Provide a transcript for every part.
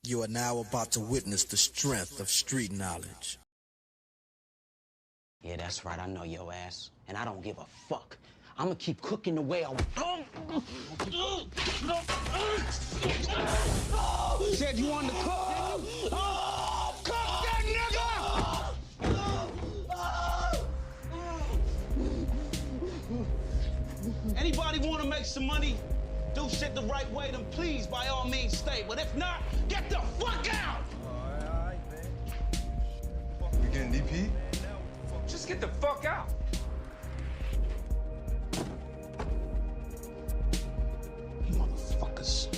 You are now about to witness the strength of street knowledge. Yeah, that's right, I know your ass. And I don't give a fuck. I'ma keep cooking the way I said you wanted to cook, didn't you? Cook that nigga! Anybody wanna make some money? Do shit the right way, then please, by all means, stay. But if not, get the fuck out! All right, man. You getting DP? Just get the fuck out. You motherfuckers.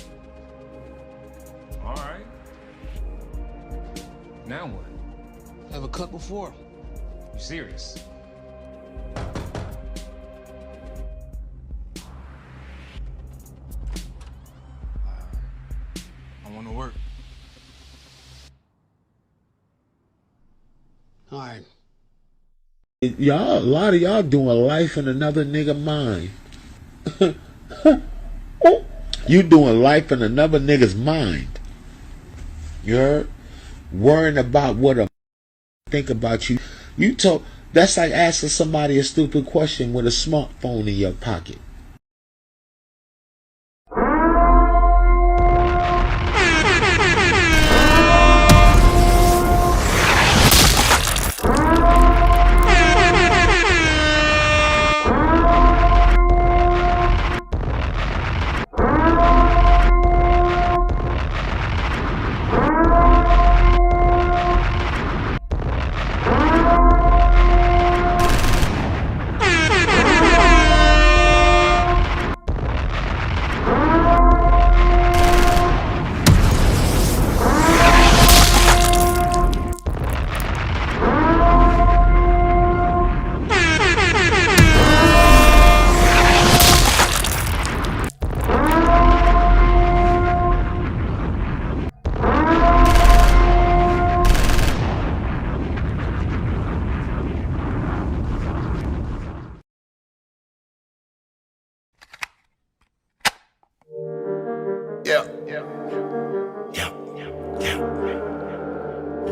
All right. Now what? Ever cut before? You serious? I want to work. All right. Y'all, a lot of y'all doing life in another nigga mind. You doing life in another nigga's mind. You heard? Worrying about what a think about you. You told that's like asking somebody a stupid question with a smartphone in your pocket.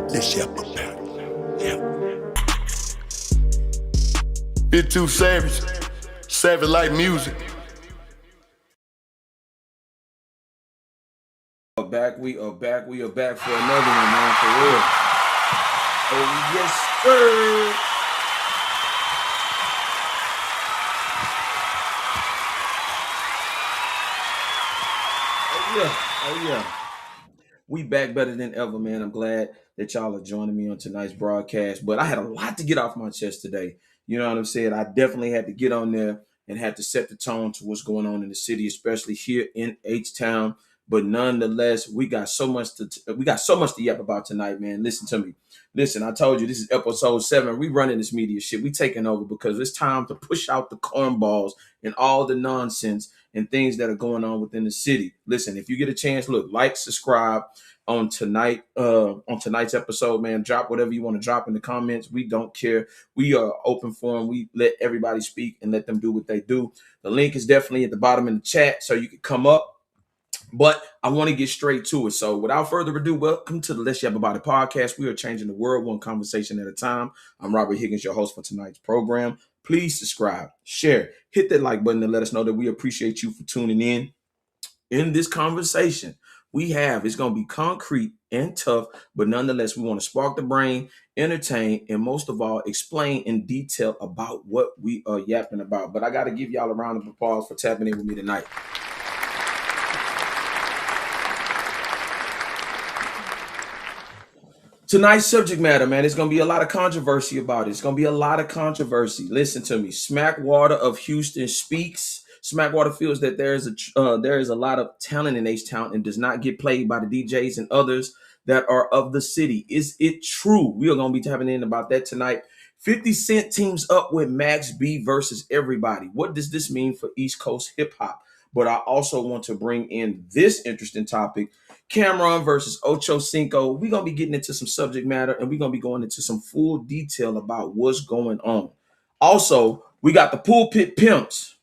Let's yap about it. Yeah. Bit too savage. Savage like music. We are back for another one, man, for real. Oh, yes, sir. Oh, yeah. We back better than ever, man. I'm glad that y'all are joining me on tonight's broadcast. But I had a lot to get off my chest today. You know what I'm saying? I definitely had to get on there and had to set the tone to what's going on in the city, especially here in H-Town. But nonetheless, we got so much to yap about tonight, man. Listen to me. Listen, I told you this is episode 7. We running this media shit. We taking over because it's time to push out the cornballs and all the nonsense and things that are going on within the city. Listen, if you get a chance, look, like, subscribe on tonight's episode, man. Drop whatever you want to drop in the comments. We don't care. We are open for them. We let everybody speak and let them do what they do. The link is definitely at the bottom in the chat, so you can come up. But I want to get straight to it. So without further ado, welcome to the Let's Yap About It podcast. We are changing the world one conversation at a time. I'm Robert Higgins, your host for tonight's program. Please subscribe, share, hit that like button to let us know that we appreciate you for tuning in. In this conversation it's going to be concrete and tough, but nonetheless, we want to spark the brain, entertain, and most of all, explain in detail about what we are yapping about. But I got to give y'all a round of applause for tapping in with me tonight. Tonight's subject matter, man, there's going to be a lot of controversy about it. It's going to be a lot of controversy. Listen to me. Smackwater of Houston speaks. Smackwater feels that there is a lot of talent in H-Town and does not get played by the DJs and others that are of the city. Is it true? We are going to be tapping in about that tonight. 50 Cent teams up with Max B versus everybody. What does this mean for East Coast hip hop? But I also want to bring in this interesting topic. Camron versus Ocho Cinco. We're going to be getting into some subject matter and we're going to be going into some full detail about what's going on. Also, we got the pulpit pimps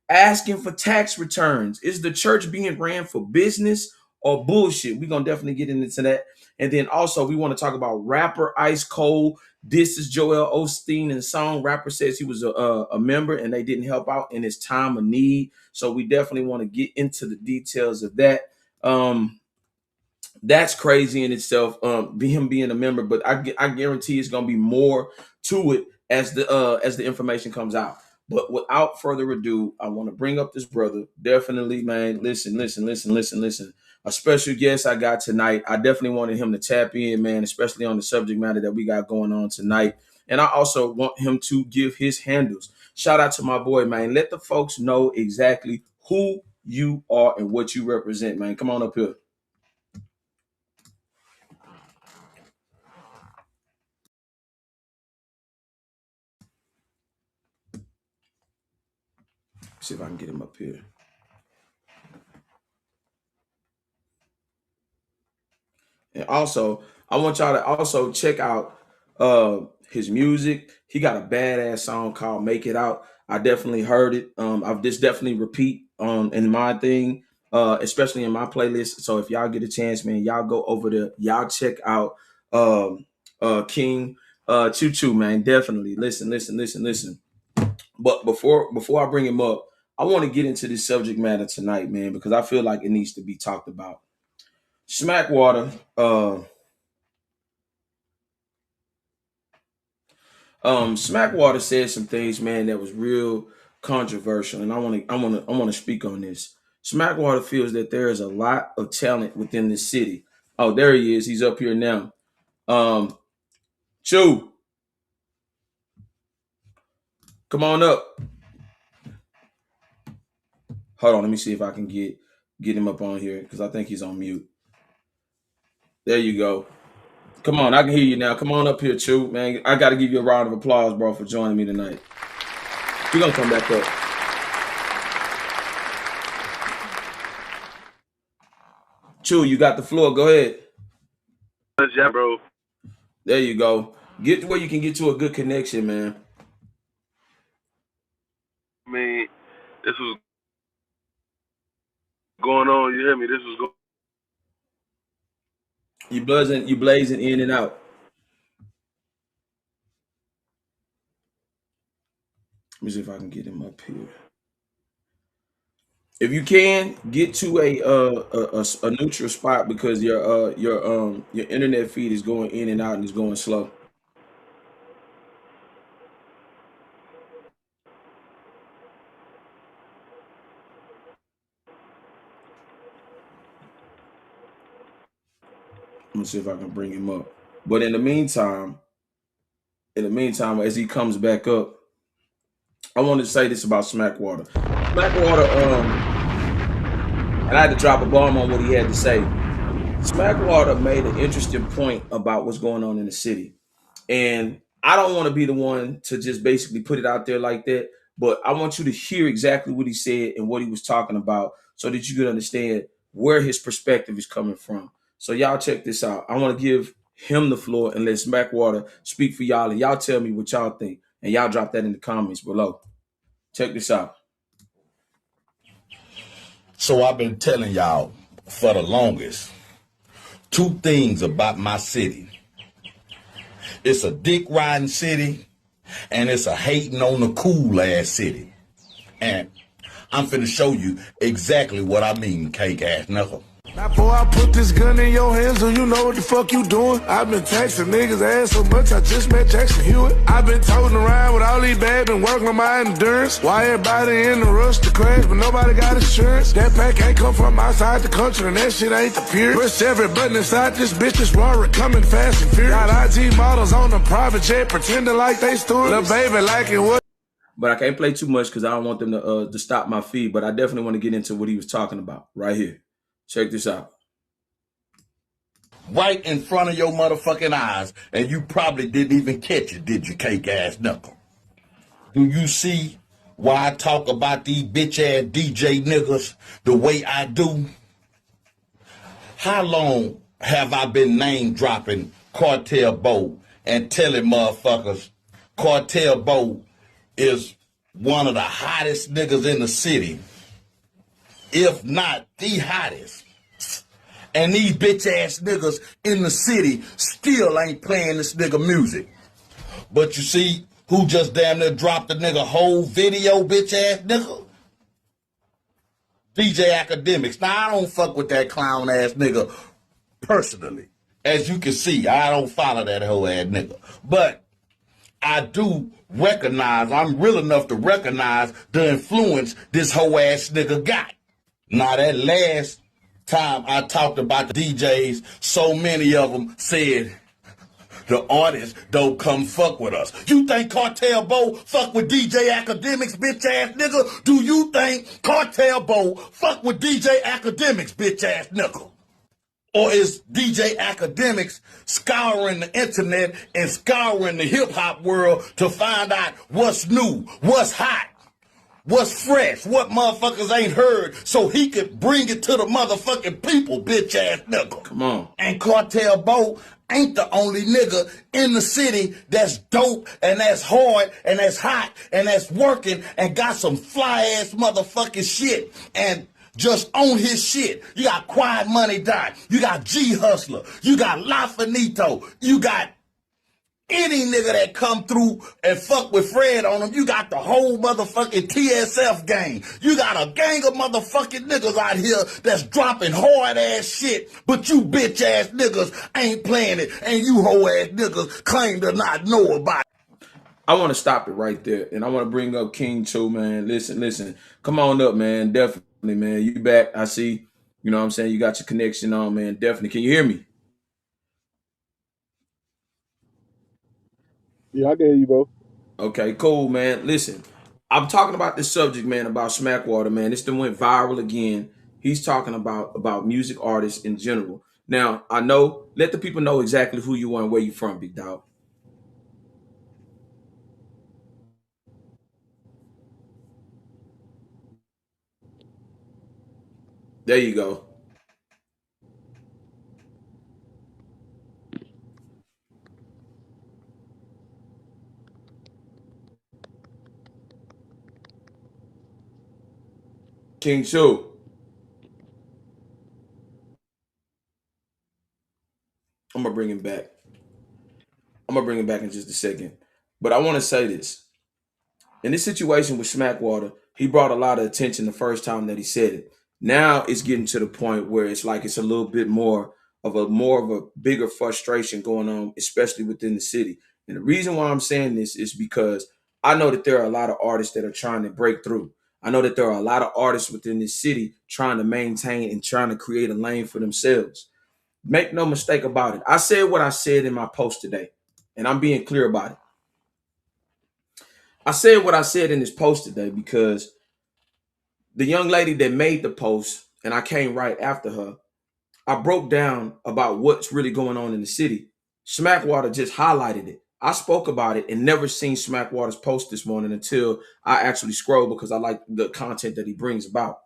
asking for tax returns. Is the church being ran for business or bullshit. We're gonna definitely get into that. And then also we want to talk about rapper Ice Cold. This is Joel Osteen in the song. Rapper says he was a member and they didn't help out in his time of need. So we definitely want to get into the details of that. That's crazy in itself, him being a member, but I guarantee it's gonna be more to it as the information comes out. But without further ado, I want to bring up this brother. Definitely, man. Listen. A special guest I got tonight. I definitely wanted him to tap in, man, especially on the subject matter that we got going on tonight. And I also want him to give his handles. Shout out to my boy, man. Let the folks know exactly who you are and what you represent, man. Come on up here. See if I can get him up here. And also, I want y'all to also check out his music. He got a badass song called "Make It Out." I definitely heard it. I've just definitely repeat in my thing, especially in my playlist. So if y'all get a chance, man, y'all go over there. Y'all check out King Choo Choo, man. Definitely listen. But before I bring him up, I want to get into this subject matter tonight, man, because I feel like it needs to be talked about. Smackwater, Smackwater said some things, man, that was real controversial, and I want to speak on this. Smackwater feels that there is a lot of talent within the city. Oh, there he is. He's up here now. Chew, come on up. Hold on, let me see if I can get him up on here because I think he's on mute. There you go. Come on, I can hear you now. Come on up here, Chew, man. I got to give you a round of applause, bro, for joining me tonight. We're going to come back up. Chew, you got the floor. Go ahead. Yeah, bro. There you go. Get to where you can get to a good connection, man. I mean, this was going on. You hear me? This was going. You blazing in and out. Let me see if I can get him up here. If you can get to a neutral spot because your internet feed is going in and out and it's going slow. Let me see if I can bring him up. But in the meantime, as he comes back up, I want to say this about Smackwater. Smackwater, and I had to drop a bomb on what he had to say. Smackwater made an interesting point about what's going on in the city. And I don't want to be the one to just basically put it out there like that, but I want you to hear exactly what he said and what he was talking about so that you can understand where his perspective is coming from. So y'all check this out. I want to give him the floor and let Smackwater speak for y'all, and y'all tell me what y'all think, and y'all drop that in the comments below. Check this out. So I've been telling y'all for the longest two things about my city. It's a dick riding city, and it's a hating on the cool ass city. And I'm finna show you exactly what I mean, cake ass knuckle. Now, boy, I put this gun in your hands, so you know what the fuck you doing. I've been taxing niggas' ass so much, I just met Jackson Hewitt. I've been toting around with all these bad, been working on my endurance. Why everybody in the rush to crash, but nobody got insurance? That pack ain't come from outside the country, and that shit ain't the pure. Push every button inside this bitch, this Rory coming fast and furious. Got IG models on the private jet, pretending like they steward. Lil' baby like it what? But I can't play too much because I don't want them to stop my feed, but I definitely want to get into what he was talking about right here. Check this out. Right in front of your motherfucking eyes, and you probably didn't even catch it, did you, cake ass knuckle? Do you see why I talk about these bitch ass DJ niggas the way I do? How long have I been name dropping Cartel Bo and telling motherfuckers Cartel Bo is one of the hottest niggas in the city, if not the hottest? And these bitch ass niggas in the city still ain't playing this nigga music. But you see who just damn near dropped the nigga whole video, bitch ass nigga? DJ Academics. Now, I don't fuck with that clown ass nigga personally. As you can see, I don't follow that whole ass nigga. But I do recognize, I'm real enough to recognize the influence this whole ass nigga got. Now, that last time I talked about the DJs, so many of them said the artists don't come fuck with us. You think Cartel Bo fuck with DJ Academics, bitch ass nigga? Do you think Cartel Bo fuck with DJ Academics, bitch ass nigga? Or is DJ Academics scouring the internet and scouring the hip hop world to find out what's new, what's hot, what's fresh, what motherfuckers ain't heard, so he could bring it to the motherfucking people, bitch ass nigga? Come on. And Cartel Bo ain't the only nigga in the city that's dope and that's hard and that's hot and that's working and got some fly ass motherfucking shit and just on his shit. You got Quiet Money Dot, you got G Hustler, you got La Finito, you got any nigga that come through and fuck with Fred on them. You got the whole motherfucking TSF gang. You got a gang of motherfucking niggas out here that's dropping hard ass shit, but you bitch ass niggas ain't playing it, and you hoe ass niggas claim to not know about it. I want to stop it right there, and I want to bring up King Cho, man. Listen. Come on up, man. Definitely, man. You back. I see. You know what I'm saying? You got your connection on, man. Definitely. Can you hear me? Yeah, I can hear you, bro. Okay, cool, man. Listen, I'm talking about this subject, man, about Smackwater, man. This thing went viral again. He's talking about music artists in general. Now, I know, let the people know exactly who you are and where you from, big dog. There you go. King Cho. I'm going to bring him back. I'm going to bring him back in just a second. But I want to say this. In this situation with Smackwater, he brought a lot of attention the first time that he said it. Now it's getting to the point where it's like it's a little bit more of a bigger frustration going on, especially within the city. And the reason why I'm saying this is because I know that there are a lot of artists that are trying to break through. I know that there are a lot of artists within this city trying to maintain and trying to create a lane for themselves. Make no mistake about it. I said what I said in my post today, and I'm being clear about it. I said what I said in this post today because the young lady that made the post, and I came right after her, I broke down about what's really going on in the city. Smackwater just highlighted it. I spoke about it and never seen Smackwater's post this morning until I actually scrolled because I like the content that he brings about.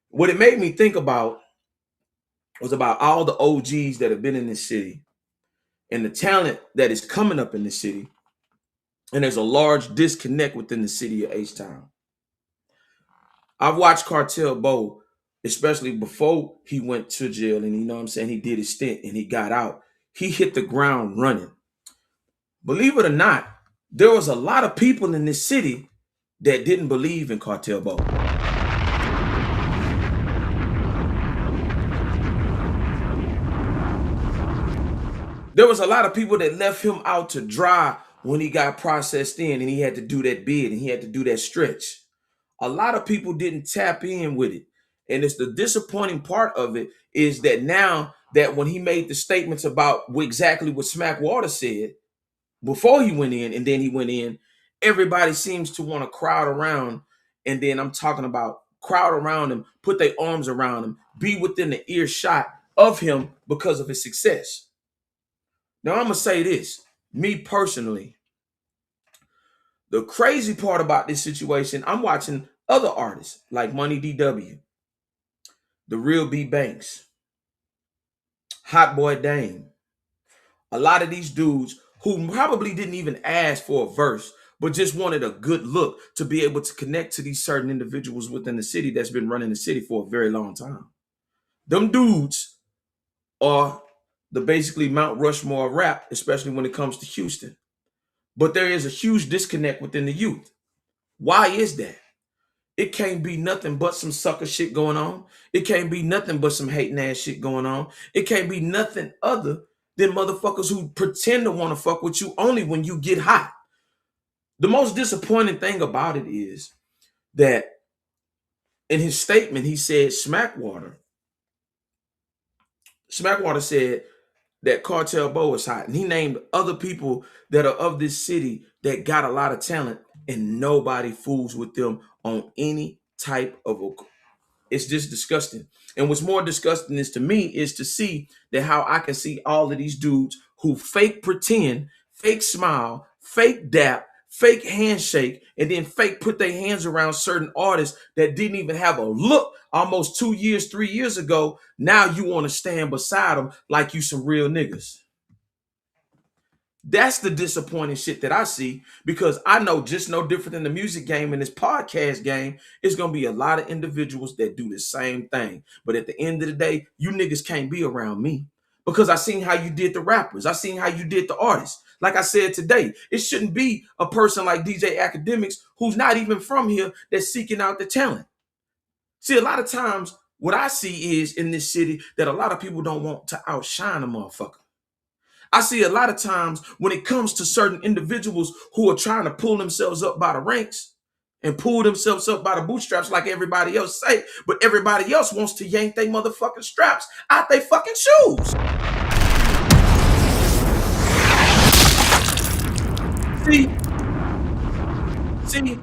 What it made me think about was about all the OGs that have been in this city and the talent that is coming up in the city. And there's a large disconnect within the city of H-Town. I've watched Cartel Bo, especially before he went to jail, and you know what I'm saying, he did his stint and he got out. He hit the ground running. Believe it or not, there was a lot of people in this city that didn't believe in Cartel Bo. There was a lot of people that left him out to dry when he got processed in and he had to do that bid and he had to do that stretch. A lot of people didn't tap in with it. And it's the disappointing part of it is that now that when he made the statements about exactly what Smackwater said before he went in and then he went in, everybody seems to want to crowd around. And then I'm talking about crowd around him, put their arms around him, be within the earshot of him because of his success. Now, I'm going to say this, me personally, the crazy part about this situation, I'm watching other artists like Money DW, The Real B Banks, Hot Boy Dame. A lot of these dudes who probably didn't even ask for a verse, but just wanted a good look to be able to connect to these certain individuals within the city that's been running the city for a very long time. Them dudes are the basically Mount Rushmore of rap, especially when it comes to Houston. But there is a huge disconnect within the youth. Why is that? It can't be nothing but some sucker shit going on. It can't be nothing but some hating ass shit going on. It can't be nothing other than motherfuckers who pretend to want to fuck with you only when you get hot. The most disappointing thing about it is that in his statement, he said Smackwater said that Cartel Bo is hot. And he named other people that are of this city that got a lot of talent, and nobody fools with them on any type of a. It's just disgusting. And what's more disgusting is to me is to see that how I can see all of these dudes who fake pretend, fake smile, fake dap, fake handshake, and then fake put their hands around certain artists that didn't even have a look almost 2 years, 3 years ago. Now you want to stand beside them like you some real niggas. That's the disappointing shit that I see, because I know just no different than the music game and this podcast game, it's going to be a lot of individuals that do the same thing. But at the end of the day, you niggas can't be around me because I seen how you did the rappers. I seen how you did the artists. Like I said today, it shouldn't be a person like DJ Academics who's not even from here that's seeking out the talent. See, a lot of times what I see is in this city that a lot of people don't want to outshine a motherfucker. I see a lot of times when it comes to certain individuals who are trying to pull themselves up by the ranks and pull themselves up by the bootstraps like everybody else say, but everybody else wants to yank their motherfucking straps out their fucking shoes. See,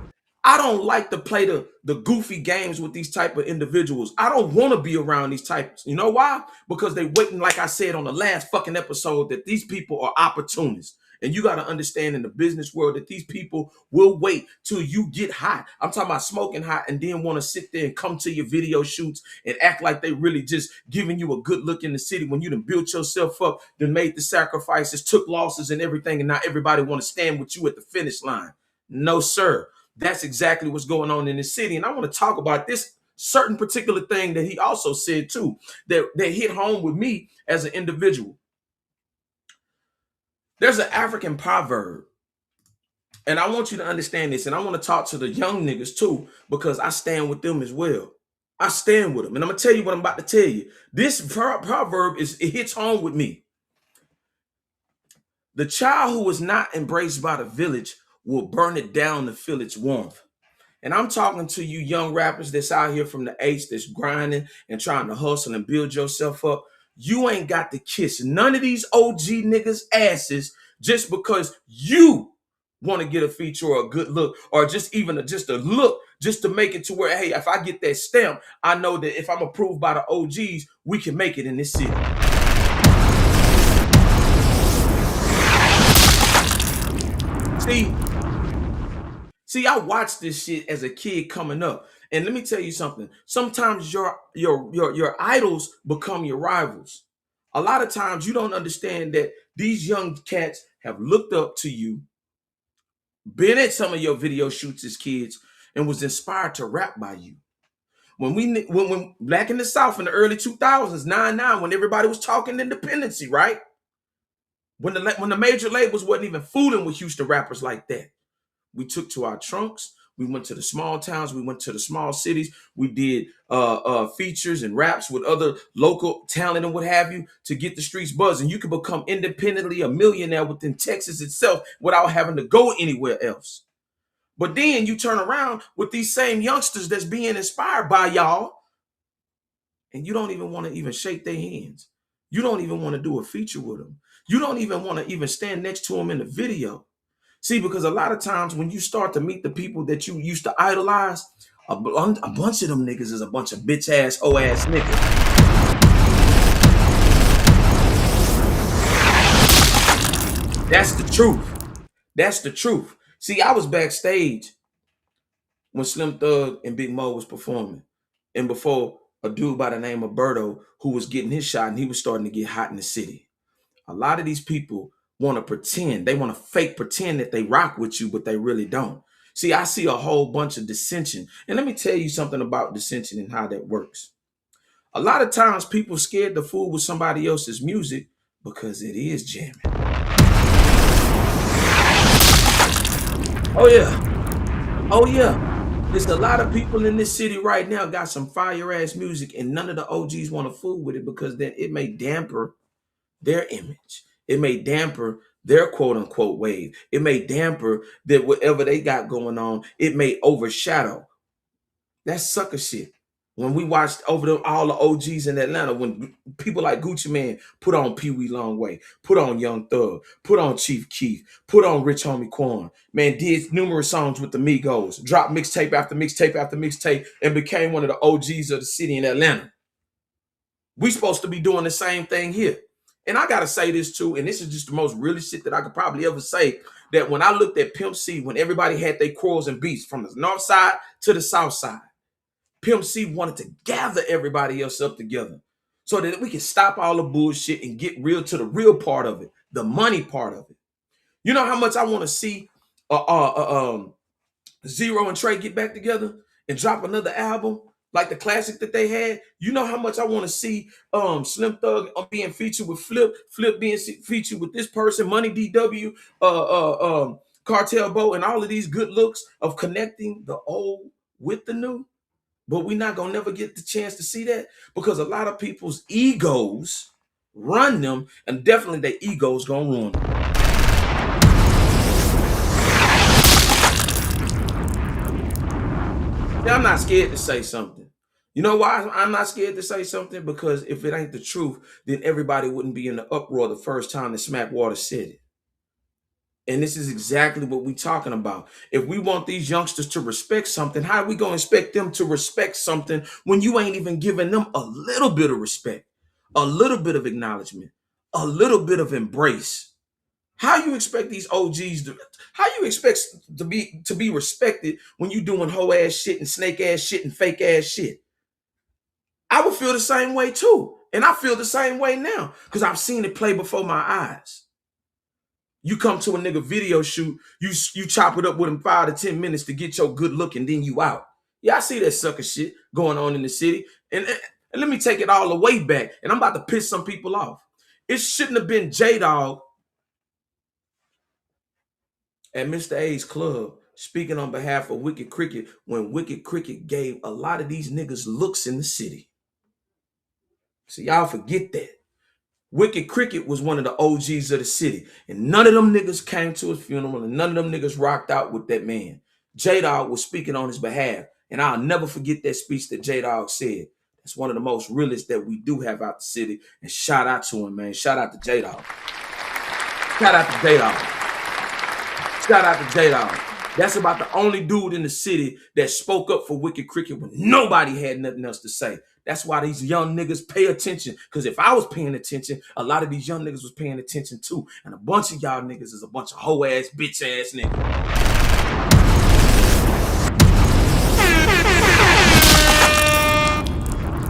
I don't like to play the goofy games with these type of individuals. I don't want to be around these types. You know why? Because they waiting, like I said on the last fucking episode, that these people are opportunists. And you got to understand in the business world that these people will wait till you get hot. I'm talking about smoking hot and then want to sit there and come to your video shoots and act like they really just giving you a good look in the city when you done built yourself up, done made the sacrifices, took losses and everything, and now everybody want to stand with you at the finish line. No, sir. That's exactly what's going on in the city. And I want to talk about this certain particular thing that he also said too, that hit home with me as an individual. There's an African proverb, and I want you to understand this, and I want to talk to the young niggas too, because I stand with them as well. I stand with them, and I'm going to tell you what I'm about to tell you. This proverb, it hits home with me. The child who is not embraced by the village will burn it down to feel its warmth. And I'm talking to you young rappers that's out here from the H that's grinding and trying to hustle and build yourself up. You ain't got to kiss none of these OG niggas' asses just because you want to get a feature or a good look, or just even just a look, just to make it to where, hey, if I get that stamp, I know that if I'm approved by the OGs, we can make it in this city. See, I watched this shit as a kid coming up. And let me tell you something. Sometimes your idols become your rivals. A lot of times you don't understand that these young cats have looked up to you, been at some of your video shoots as kids, and was inspired to rap by you. When back in the South in the early 2000s, 99, when everybody was talking independency, right? When the major labels wasn't even fooling with Houston rappers like that. We took to our trunks. We went to the small towns. We went to the small cities. We did features and raps with other local talent and what have you to get the streets buzzing. You can become independently a millionaire within Texas itself without having to go anywhere else. But then you turn around with these same youngsters that's being inspired by y'all, and you don't even want to even shake their hands. You don't even want to do a feature with them. You don't even want to even stand next to them in the video. See, because a lot of times when you start to meet the people that you used to idolize, a bunch of them niggas is a bunch of bitch ass, ass niggas. That's the truth. That's the truth. See, I was backstage when Slim Thug and Big Mo was performing, and before a dude by the name of Berto who was getting his shot, and he was starting to get hot in the city. A lot of these people want to pretend, they want to fake pretend that they rock with you, but they really don't. See, I see a whole bunch of dissension. And let me tell you something about dissension and how that works. A lot of times people scared to fool with somebody else's music because it is jamming. Oh yeah. Oh yeah. There's a lot of people in this city right now got some fire ass music, and none of the OGs want to fool with it because then it may damper their image. It may damper their quote unquote wave. It may damper that whatever they got going on. It may overshadow. That's sucker shit. When we watched over all the OGs in Atlanta, when people like Gucci Mane put on Pee Wee Longway, put on Young Thug, put on Chief Keef, put on Rich Homie Quan, man, did numerous songs with the Migos, dropped mixtape after mixtape after mixtape, and became one of the OGs of the city in Atlanta. We supposed to be doing the same thing here. And I gotta say this too, and this is just the most realest shit that I could probably ever say, that when I looked at Pimp C, when everybody had their quarrels and beefs from the north side to the south side, Pimp C wanted to gather everybody else up together so that we can stop all the bullshit and get real to the real part of it, the money part of it. You know how much I want to see Zero and Trey get back together and drop another album like the classic that they had? You know how much I want to see Slim Thug being featured with Flip being featured with this person, Money DW, Cartel Bo, and all of these good looks of connecting the old with the new? But we're not gonna never get the chance to see that because a lot of people's egos run them, and definitely their egos gonna ruin them. Now, I'm not scared to say something. You know why I'm not scared to say something? Because if it ain't the truth, then everybody wouldn't be in the uproar the first time that Smackwater said it. And this is exactly what we're talking about. If we want these youngsters to respect something, how are we going to expect them to respect something when you ain't even giving them a little bit of respect, a little bit of acknowledgement, a little bit of embrace? How you expect these OGs to, how you expect to be respected when you doing hoe ass shit and snake ass shit and fake ass shit? I would feel the same way too. And I feel the same way now because I've seen it play before my eyes. You come to a nigga video shoot, you chop it up with him 5 to 10 minutes to get your good look, and then you out. Yeah, I see that sucker shit going on in the city. And let me take it all the way back, and I'm about to piss some people off. It shouldn't have been J-Dog at Mr. A's club speaking on behalf of Wicked Cricket when Wicked Cricket gave a lot of these niggas looks in the city. So y'all forget that. Wicked Cricket was one of the OGs of the city, and none of them niggas came to his funeral, and none of them niggas rocked out with that man. J-Dog was speaking on his behalf, and I'll never forget that speech that J-Dog said. That's one of the most realest that we do have out the city, and shout out to him, man. Shout out to J-Dog. Shout out to J-Dog. Shout out to J-Dog. That's about the only dude in the city that spoke up for Wicked Cricket when nobody had nothing else to say. That's why these young niggas pay attention. Because if I was paying attention, a lot of these young niggas was paying attention too. And a bunch of y'all niggas is a bunch of hoe ass, bitch ass niggas.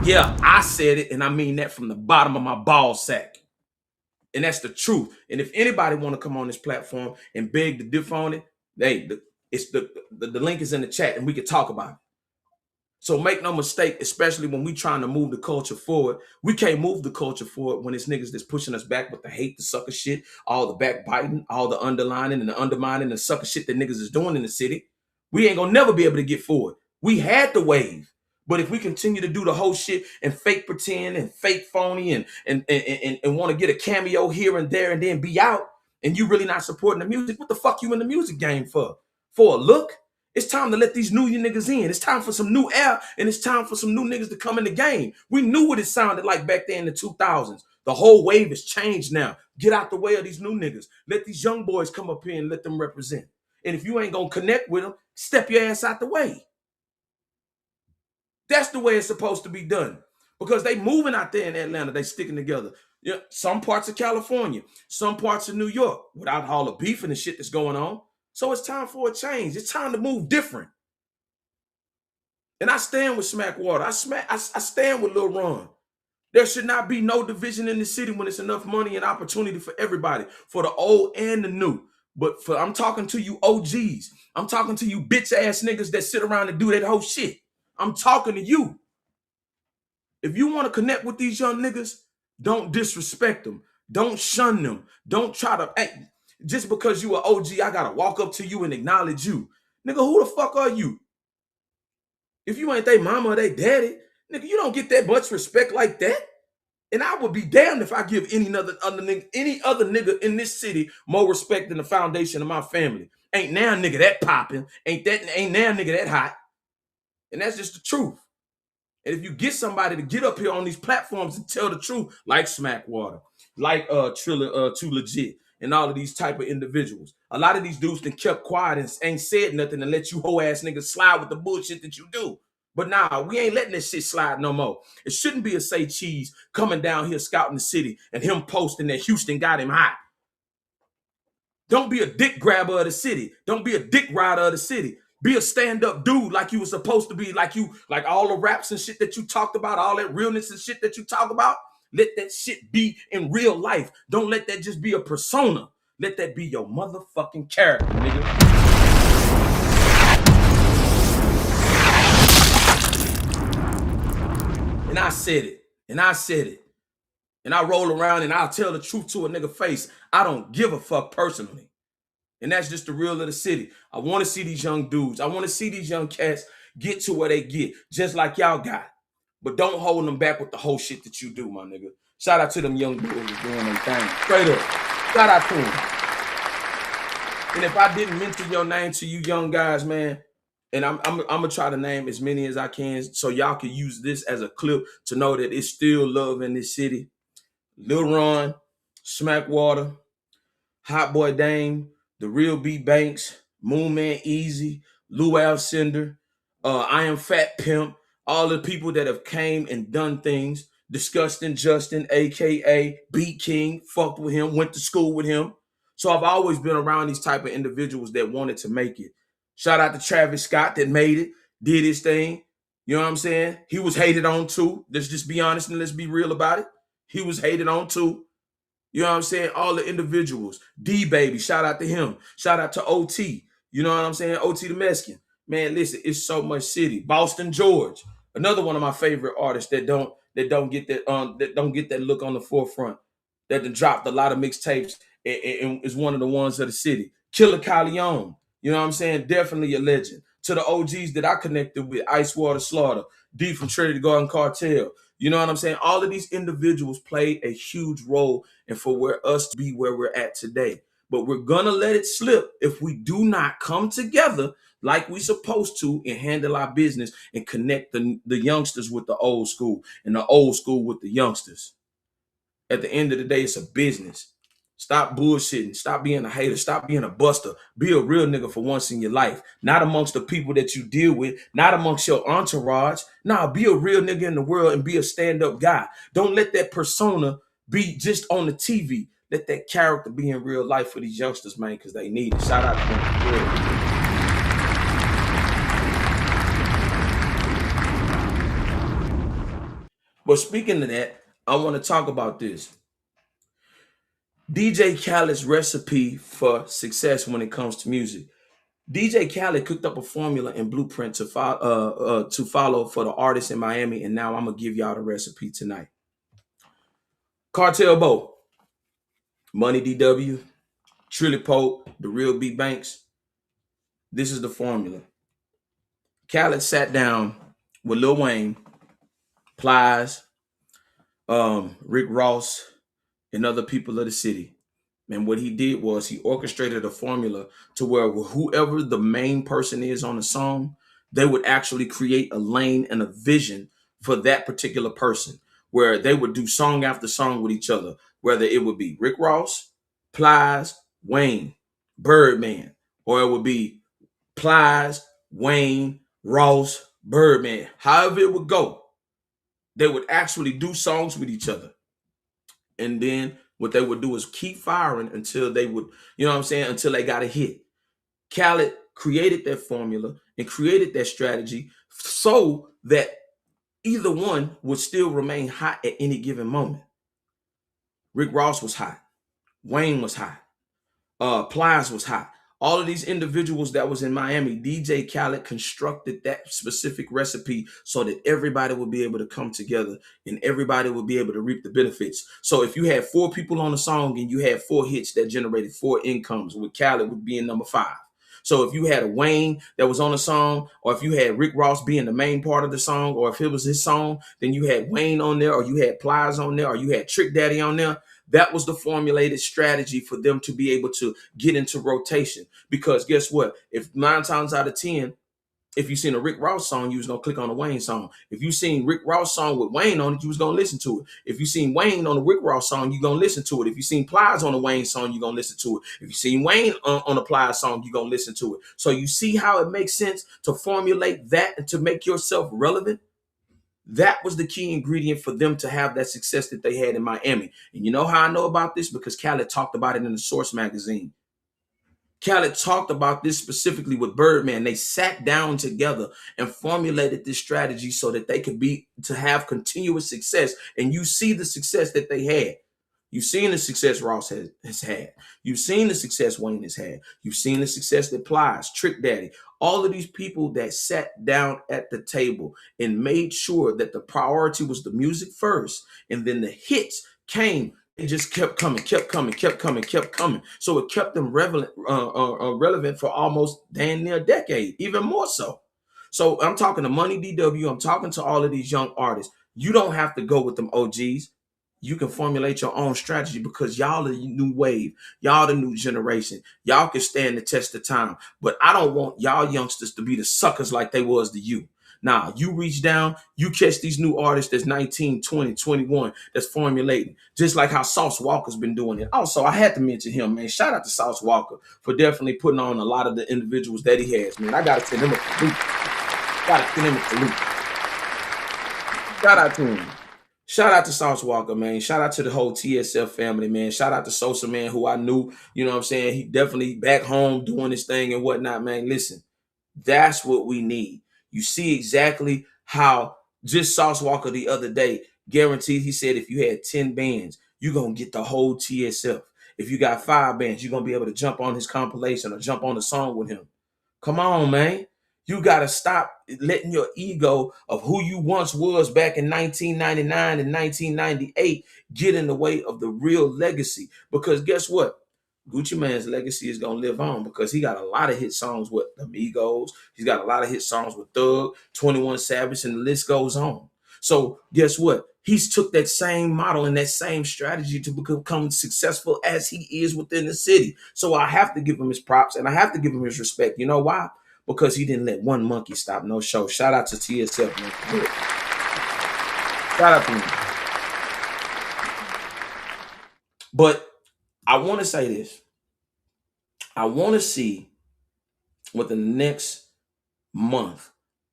Yeah, I said it, and I mean that from the bottom of my ball sack. And that's the truth. And if anybody want to come on this platform and beg to diff on it, hey, the link is in the chat and we can talk about it. So make no mistake, especially when we trying to move the culture forward, we can't move the culture forward when it's niggas that's pushing us back with the hate, the sucker shit, all the backbiting, all the underlining and the undermining, the sucker shit that niggas is doing in the city. We ain't gonna never be able to get forward. We had the wave, but if we continue to do the whole shit and fake pretend and fake phony and want to get a cameo here and there and then be out, and you really not supporting the music, what the fuck you in the music game for? For a look? It's time to let these new niggas in. It's time for some new air, and it's time for some new niggas to come in the game. We knew what it sounded like back there in the 2000s. The whole wave has changed now. Get out the way of these new niggas. Let these young boys come up here and let them represent. And if you ain't gonna connect with them, step your ass out the way. That's the way it's supposed to be done. Because they moving out there in Atlanta, they sticking together. Yeah, some parts of California, some parts of New York, without all the beef and the shit that's going on. So it's time for a change. It's time to move different. And I stand with Smackwater. I stand with Lil Ron. There should not be no division in the city when it's enough money and opportunity for everybody, for the old and the new. But I'm talking to you OGs. I'm talking to you bitch ass niggas that sit around and do that whole shit. I'm talking to you. If you want to connect with these young niggas, don't disrespect them. Don't shun them. Don't try to, hey, just because you an OG, I gotta walk up to you and acknowledge you. Nigga, who the fuck are you? If you ain't they mama or they daddy, nigga, you don't get that much respect like that. And I would be damned if I give any other nigga in this city more respect than the foundation of my family. Ain't now nigga that popping. Ain't now nigga that hot. And that's just the truth. And if you get somebody to get up here on these platforms and tell the truth, like Smackwater, like Too Legit, and all of these type of individuals, a lot of these dudes that kept quiet and ain't said nothing and let you hoe ass niggas slide with the bullshit that you do. But nah, we ain't letting this shit slide no more. It shouldn't be a Say Cheese coming down here scouting the city and him posting that Houston got him hot. Don't be a dick grabber of the city. Don't be a dick rider of the city. Be a stand-up dude like you were supposed to be, like all the raps and shit that you talked about, all that realness and shit that you talk about. Let that shit be in real life. Don't let that just be a persona. Let that be your motherfucking character, nigga. And I said it. And I said it. And I roll around and I'll tell the truth to a nigga face. I don't give a fuck personally. And that's just the real of the city. I want to see these young dudes. I want to see these young cats get to where they get, just like y'all got. But don't hold them back with the whole shit that you do, my nigga. Shout out to them young dudes doing their thing. Straight up. Shout out to them. And if I didn't mention your name to you young guys, man, and I'm gonna try to name as many as I can so y'all can use this as a clip to know that it's still love in this city. Lil Ron, Smackwater, Hot Boy Dame, The Real B Banks, Moon Man Easy, Lou Alcindor, I Am Fat Pimp, all the people that have came and done things. Disgusting Justin, aka Beat King, fucked with him, went to school with him. So I've always been around these type of individuals that wanted to make it. Shout out to Travis Scott that made it, did his thing. You know what I'm saying? He was hated on too. Let's just be honest and let's be real about it. He was hated on too. You know what I'm saying? All the individuals. D-Baby, shout out to him. Shout out to OT. You know what I'm saying? OT the Mexican. Man, listen, it's so much city. Boston George, another one of my favorite artists that don't get that look on the forefront. That done dropped a lot of mixtapes and is one of the ones of the city. Killer Calion, you know what I'm saying? Definitely a legend. To the OGs that I connected with, Ice Water Slaughter, D from Trinity Garden Cartel. You know what I'm saying? All of these individuals played a huge role and for us to be where we're at today. But we're going to let it slip if we do not come together like we're supposed to and handle our business and connect the youngsters with the old school and the old school with the youngsters. At the end of the day, it's a business. Stop bullshitting. Stop being a hater. Stop being a buster. Be a real nigga for once in your life. Not amongst the people that you deal with. Not amongst your entourage. Nah, be a real nigga in the world and be a stand-up guy. Don't let that persona be just on the TV. Let that character be in real life for these youngsters, man, because they need it. Shout out to them. But speaking of that, I want to talk about this. DJ Khaled's recipe for success when it comes to music. DJ Khaled cooked up a formula and blueprint to follow for the artists in Miami, and now I'm gonna give y'all the recipe tonight. Cartel Bo, Money DW, Trilly Pope, The Real B Banks. This is the formula. Khaled sat down with Lil Wayne, Plies, Rick Ross, and other people of the city. And what he did was he orchestrated a formula to where whoever the main person is on the song, they would actually create a lane and a vision for that particular person, where they would do song after song with each other, whether it would be Rick Ross, Plies, Wayne, Birdman, or it would be Plies, Wayne, Ross, Birdman. However it would go, they would actually do songs with each other. And then what they would do is keep firing until they would, you know what I'm saying, until they got a hit. Khaled created that formula and created that strategy so that either one would still remain hot at any given moment. Rick Ross was hot. Wayne was hot. Plies was hot. All of these individuals that was in Miami, DJ Khaled constructed that specific recipe so that everybody would be able to come together and everybody would be able to reap the benefits. So if you had 4 people on a song and you had 4 hits that generated 4 incomes, with Khaled would be in number 5. So if you had a Wayne that was on a song, or if you had Rick Ross being the main part of the song, or if it was his song, then you had Wayne on there, or you had Plies on there, or you had Trick Daddy on there. That was the formulated strategy for them to be able to get into rotation. Because guess what? If 9 times out of 10, if you seen a Rick Ross song, you was going to click on a Wayne song. If you seen Rick Ross song with Wayne on it, you was going to listen to it. If you seen Wayne on a Rick Ross song, you're going to listen to it. If you seen Plies on a Wayne song, you're going to listen to it. If you seen Wayne on a Plies song, you're going to listen to it. So you see how it makes sense to formulate that and to make yourself relevant? That was the key ingredient for them to have that success that they had in Miami. And you know how I know about this? Because Khaled talked about it in the Source magazine. Khaled talked about this specifically with Birdman. They sat down together and formulated this strategy so that they could to have continuous success. And you see the success that they had. You've seen the success Ross has had. You've seen the success Wayne has had. You've seen the success that Plies, Trick Daddy, all of these people that sat down at the table and made sure that the priority was the music first, and then the hits came. It just kept coming. So it kept them relevant for almost damn near a decade, even more so. So I'm talking to Money DW. I'm talking to all of these young artists. You don't have to go with them OGs. You can formulate your own strategy because y'all the new wave. Y'all the new generation. Y'all can stand the test of time. But I don't want y'all youngsters to be the suckers like they was to you. Now, you reach down, you catch these new artists that's 19, 20, 21, that's formulating, just like how Sauce Walker's been doing it. Also, I had to mention him, man. Shout out to Sauce Walker for definitely putting on a lot of the individuals that he has, man. I got to send him a salute. Shout out to him. Shout out to Sauce Walker, man. Shout out to the whole TSF family, man. Shout out to Sosa, man, who I knew, you know what I'm saying? He definitely back home doing his thing and whatnot, man. Listen, that's what we need. You see exactly how just Sauce Walker the other day, guaranteed, he said if you had 10 bands, you're going to get the whole TSF. If you got 5 bands, you're going to be able to jump on his compilation or jump on the song with him. Come on, man. You got to stop letting your ego of who you once was back in 1999 and 1998 get in the way of the real legacy. Because guess what? Gucci Mane's legacy is going to live on because he got a lot of hit songs with the Migos. He's got a lot of hit songs with Thug, 21 Savage, and the list goes on. So guess what? He's took that same model and that same strategy to become successful as he is within the city. So I have to give him his props and I have to give him his respect. You know why? Because he didn't let one monkey stop no show. Shout out to TSF, man. Shout out to him. But I want to say this. I want to see within the next month,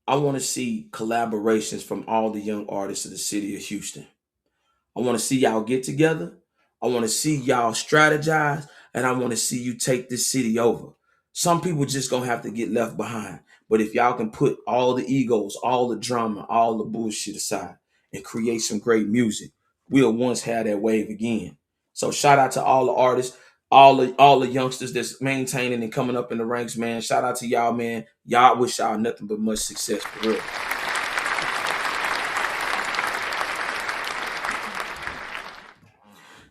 I want to see collaborations from all the young artists of the city of Houston. I want to see y'all get together. I want to see y'all strategize. And I want to see you take this city over. Some people just going to have to get left behind. But if y'all can put all the egos, all the drama, all the bullshit aside and create some great music, we'll once have that wave again. So shout out to all the artists, all the youngsters that's maintaining and coming up in the ranks, man. Shout out to y'all, man. Y'all wish y'all nothing but much success for real.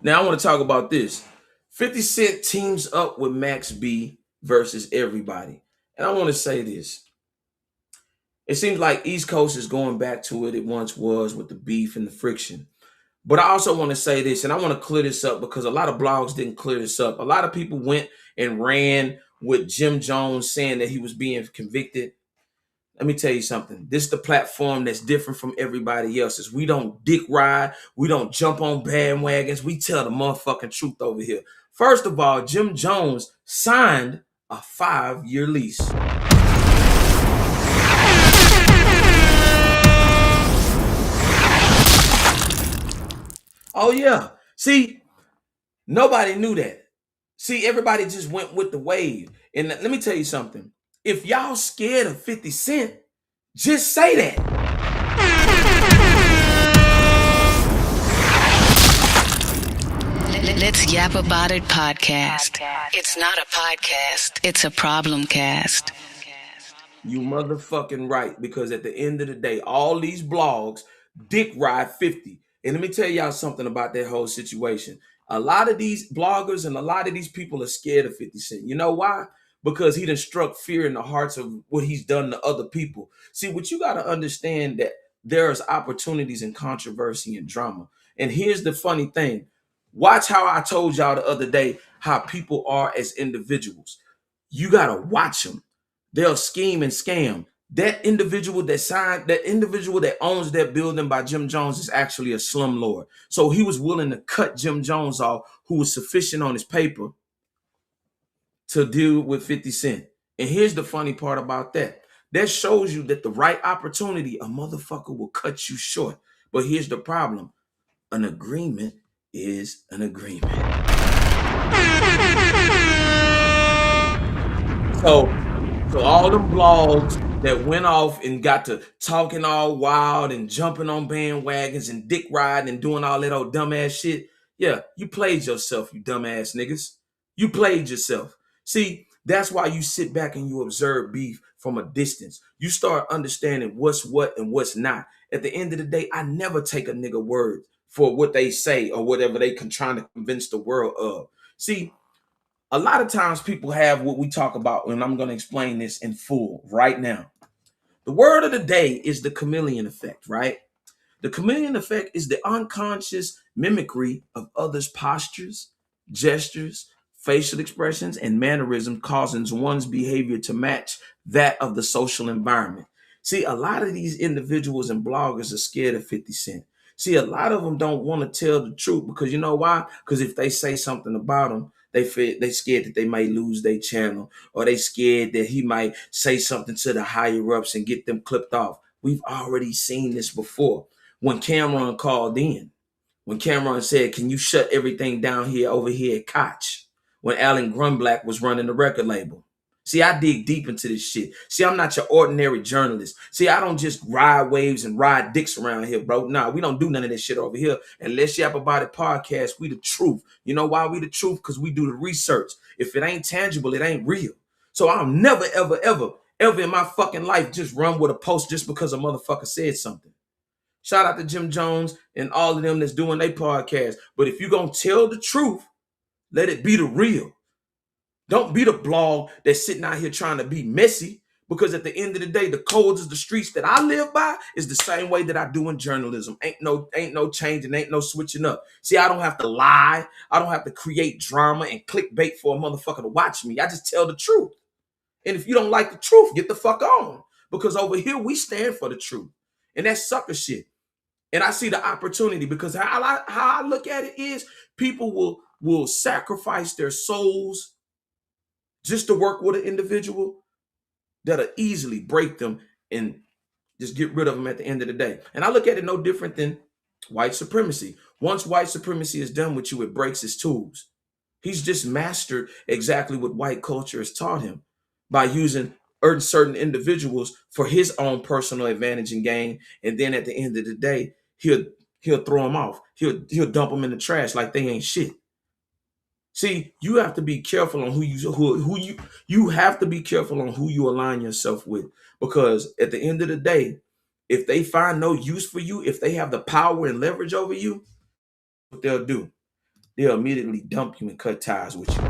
Now I want to talk about this. 50 Cent teams up with Max B versus everybody. And I want to say this. It seems like East Coast is going back to what it once was with the beef and the friction. But I also want to say this, and I want to clear this up because a lot of blogs didn't clear this up. A lot of people went and ran with Jim Jones saying that he was being convicted. Let me tell you something. This is the platform that's different from everybody else's. We don't dick ride. We don't jump on bandwagons. We tell the motherfucking truth over here. First of all, Jim Jones signed a 5-year lease. Oh, yeah. See, nobody knew that. See, everybody just went with the wave. And let me tell you something. If y'all scared of 50 Cent, just say that. Let's Yap About It podcast. It's not a podcast. It's a problem cast. You motherfucking right, because at the end of the day, all these blogs dick ride 50. And let me tell y'all something about that whole situation. A lot of these bloggers and a lot of these people are scared of 50 Cent. You know why? Because he done struck fear in the hearts of what he's done to other people. See, what you got to understand that there's opportunities in controversy and drama. And here's the funny thing. Watch how I told y'all the other day how people are as individuals. You got to watch them. They'll scheme and scam. That individual that owns that building by Jim Jones is actually a slumlord. So he was willing to cut Jim Jones off, who was sufficient on his paper to deal with 50 Cent. And here's the funny part about that. That shows you that the right opportunity, a motherfucker will cut you short. But here's the problem. An agreement is an agreement. So all them blogs that went off and got to talking all wild and jumping on bandwagons and dick riding and doing all that old dumbass shit. Yeah, you played yourself, you dumbass niggas. You played yourself. See, that's why you sit back and you observe beef from a distance. You start understanding what's what and what's not. At the end of the day, I never take a nigga word for what they say or whatever they trying to convince the world of. See, a lot of times people have what we talk about, and I'm going to explain this in full right now. The word of the day is the chameleon effect, right? The chameleon effect is the unconscious mimicry of others' postures, gestures, facial expressions, and mannerisms, causing one's behavior to match that of the social environment. See, a lot of these individuals and bloggers are scared of 50 Cent. See, a lot of them don't want to tell the truth because you know why? Because if they say something about him, they scared that they might lose their channel, or they scared that he might say something to the higher ups and get them clipped off. We've already seen this before. When Camron called in, when Camron said, "Can you shut everything down here over here at Koch?" When Alan Grunblatt was running the record label. See, I dig deep into this shit. See, I'm not your ordinary journalist. See, I don't just ride waves and ride dicks around here, bro. Nah, we don't do none of this shit over here. And Let's Yap About It podcast, we the truth. You know why we the truth? Because we do the research. If it ain't tangible, it ain't real. So I'll never, ever, ever, ever in my fucking life just run with a post just because a motherfucker said something. Shout out to Jim Jones and all of them that's doing their podcast. But if you're going to tell the truth, let it be the real. Don't be the blog that's sitting out here trying to be messy, because at the end of the day, the codes of the streets that I live by is the same way that I do in journalism. Ain't no changing, ain't no switching up. See, I don't have to lie. I don't have to create drama and clickbait for a motherfucker to watch me. I just tell the truth. And if you don't like the truth, get the fuck on. Because over here, we stand for the truth. And that's sucker shit. And I see the opportunity, because how I look at it is people will sacrifice their souls just to work with an individual that'll easily break them and just get rid of them at the end of the day. And I look at it no different than white supremacy. Once white supremacy is done with you, it breaks his tools. He's just mastered exactly what white culture has taught him by using certain individuals for his own personal advantage and gain. And then at the end of the day, he'll throw them off. He'll dump them in the trash like they ain't shit. See, you have to be careful on who you have to be careful on who you align yourself with, because at the end of the day, if they find no use for you, if they have the power and leverage over you, what they'll do, they'll immediately dump you and cut ties with you.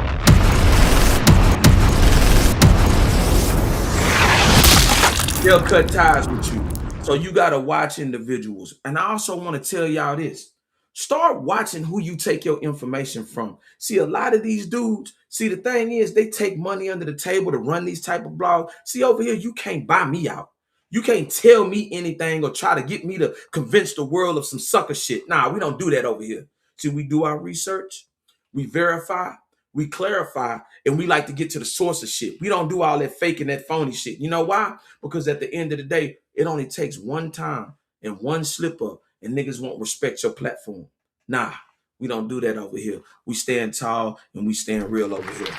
They'll cut ties with you. So you got to watch individuals. And I also want to tell y'all this. Start watching who you take your information from. See, a lot of these dudes, the thing is, they take money under the table to run these type of blogs. See, over here, you can't buy me out. You can't tell me anything or try to get me to convince the world of some sucker shit. Nah, we don't do that over here. See, we do our research, we verify, we clarify, and we like to get to the source of shit. We don't do all that fake and that phony shit. You know why? Because at the end of the day, it only takes one time and one slip up, and niggas won't respect your platform. Nah, we don't do that over here. We stand tall and we stand real over here.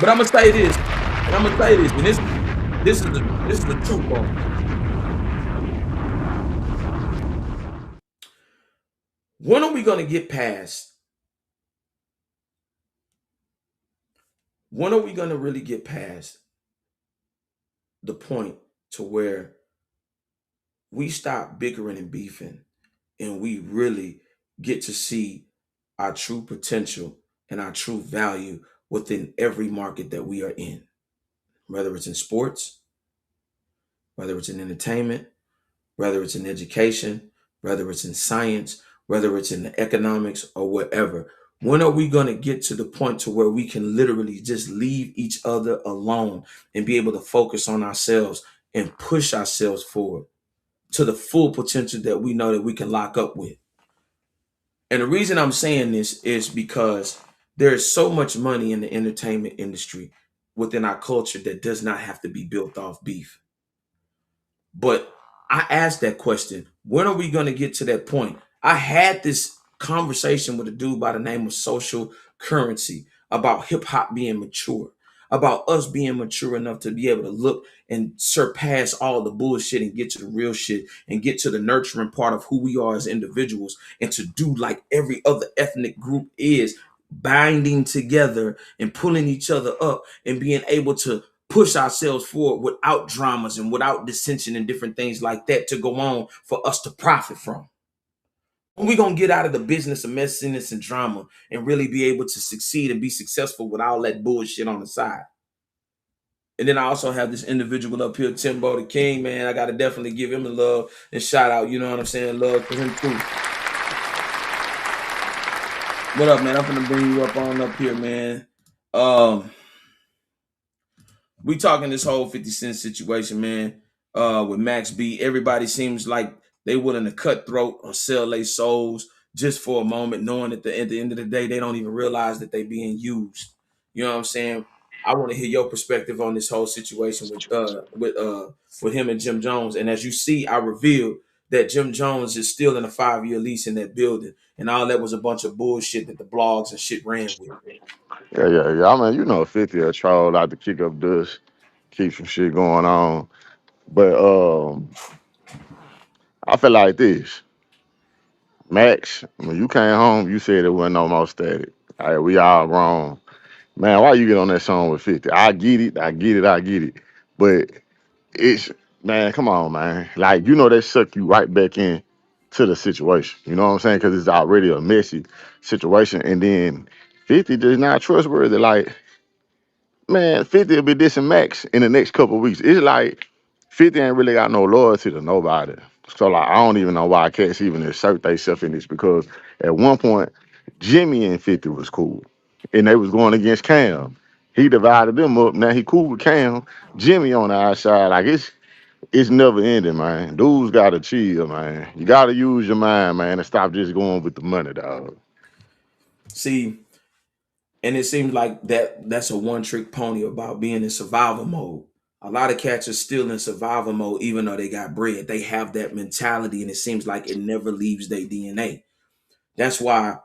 But I'm gonna say this, and this is the truth, bro. going to get past? When are we going to really get past the point to where we stop bickering and beefing and we really get to see our true potential and our true value within every market that we are in, whether it's in sports, whether it's in entertainment, whether it's in education, whether it's in science, whether it's in the economics or whatever. When are we going to get to the point to where we can literally just leave each other alone and be able to focus on ourselves and push ourselves forward to the full potential that we know that we can lock up with? And the reason I'm saying this is because there is so much money in the entertainment industry within our culture that does not have to be built off beef. But I asked that question, when are we going to get to that point? I had this conversation with a dude by the name of Social Currency about hip hop being mature, about us being mature enough to be able to look and surpass all the bullshit and get to the real shit and get to the nurturing part of who we are as individuals, and to do like every other ethnic group is, binding together and pulling each other up and being able to push ourselves forward without dramas and without dissension and different things like that to go on for us to profit from. When we gonna get out of the business of messiness and drama and really be able to succeed and be successful with all that bullshit on the side? And then I also have this individual up here, Timbo the King, man. I gotta definitely give him a love and shout out, you know what I'm saying? Love for him too. What up, man? I'm gonna bring you up on up here, man. We talking this whole 50 Cent situation, man, with Max B. Everybody seems like they willing to cut throat or sell their souls just for a moment, knowing that at the end of the day, they don't even realize that they being used. You know what I'm saying? I want to hear your perspective on this whole situation with him and Jim Jones. And as you see, I revealed that Jim Jones is still in a 5-year lease in that building, and all that was a bunch of bullshit that the blogs and shit ran with. Yeah. I mean, 50 a troll like to kick up dust, keep some shit going on. But I feel like this. Max, when you came home, you said it wasn't no more static. All right, we all wrong. Man, why you get on that song with 50? I get it. But it's, man, come on, man. Like, they suck you right back in to the situation. You know what I'm saying? Because it's already a messy situation. And then 50 just not trustworthy. Like, man, 50 will be dissing Max in the next couple of weeks. It's like 50 ain't really got no loyalty to nobody. So, like, I don't even know why cats even insert themselves in this, because at one point, Jimmy and 50 was cool. And they was going against Cam. He divided them up. Now he cool with Cam. Jimmy on the outside. Like, it's never ending, man. Dudes gotta chill, man. You gotta use your mind, man, and stop just going with the money, dog. See, and it seems like that's a one-trick pony about being in survival mode. A lot of cats are still in survival mode, even though they got bread. They have that mentality, and it seems like it never leaves their DNA. That's why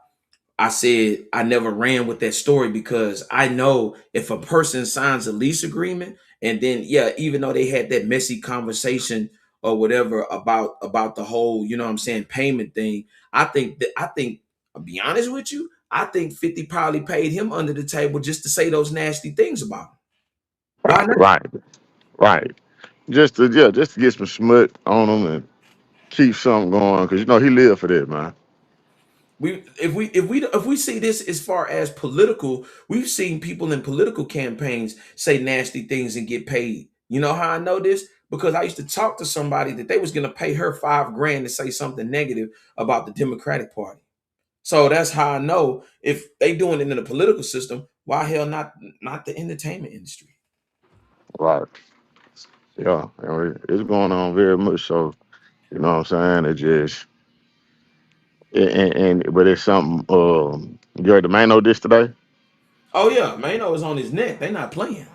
I said I never ran with that story, because I know if a person signs a lease agreement and then, yeah, even though they had that messy conversation or whatever about the whole, you know what I'm saying, payment thing, I think I'll be honest with you, I think 50 probably paid him under the table just to say those nasty things about him. Why not? Right. Just to get some smut on him and keep something going, because he lived for that, man. If we see this as far as political, we've seen people in political campaigns say nasty things and get paid. You know how I know this? Because I used to talk to somebody that they was gonna pay her $5,000 to say something negative about the Democratic Party. So that's how I know if they doing it in the political system, why hell not the entertainment industry? Right. Yeah. And it's going on very much so. You know what I'm saying? It just but it's something. You heard the Maino this today, Oh yeah, Mano is on his neck. They not playing.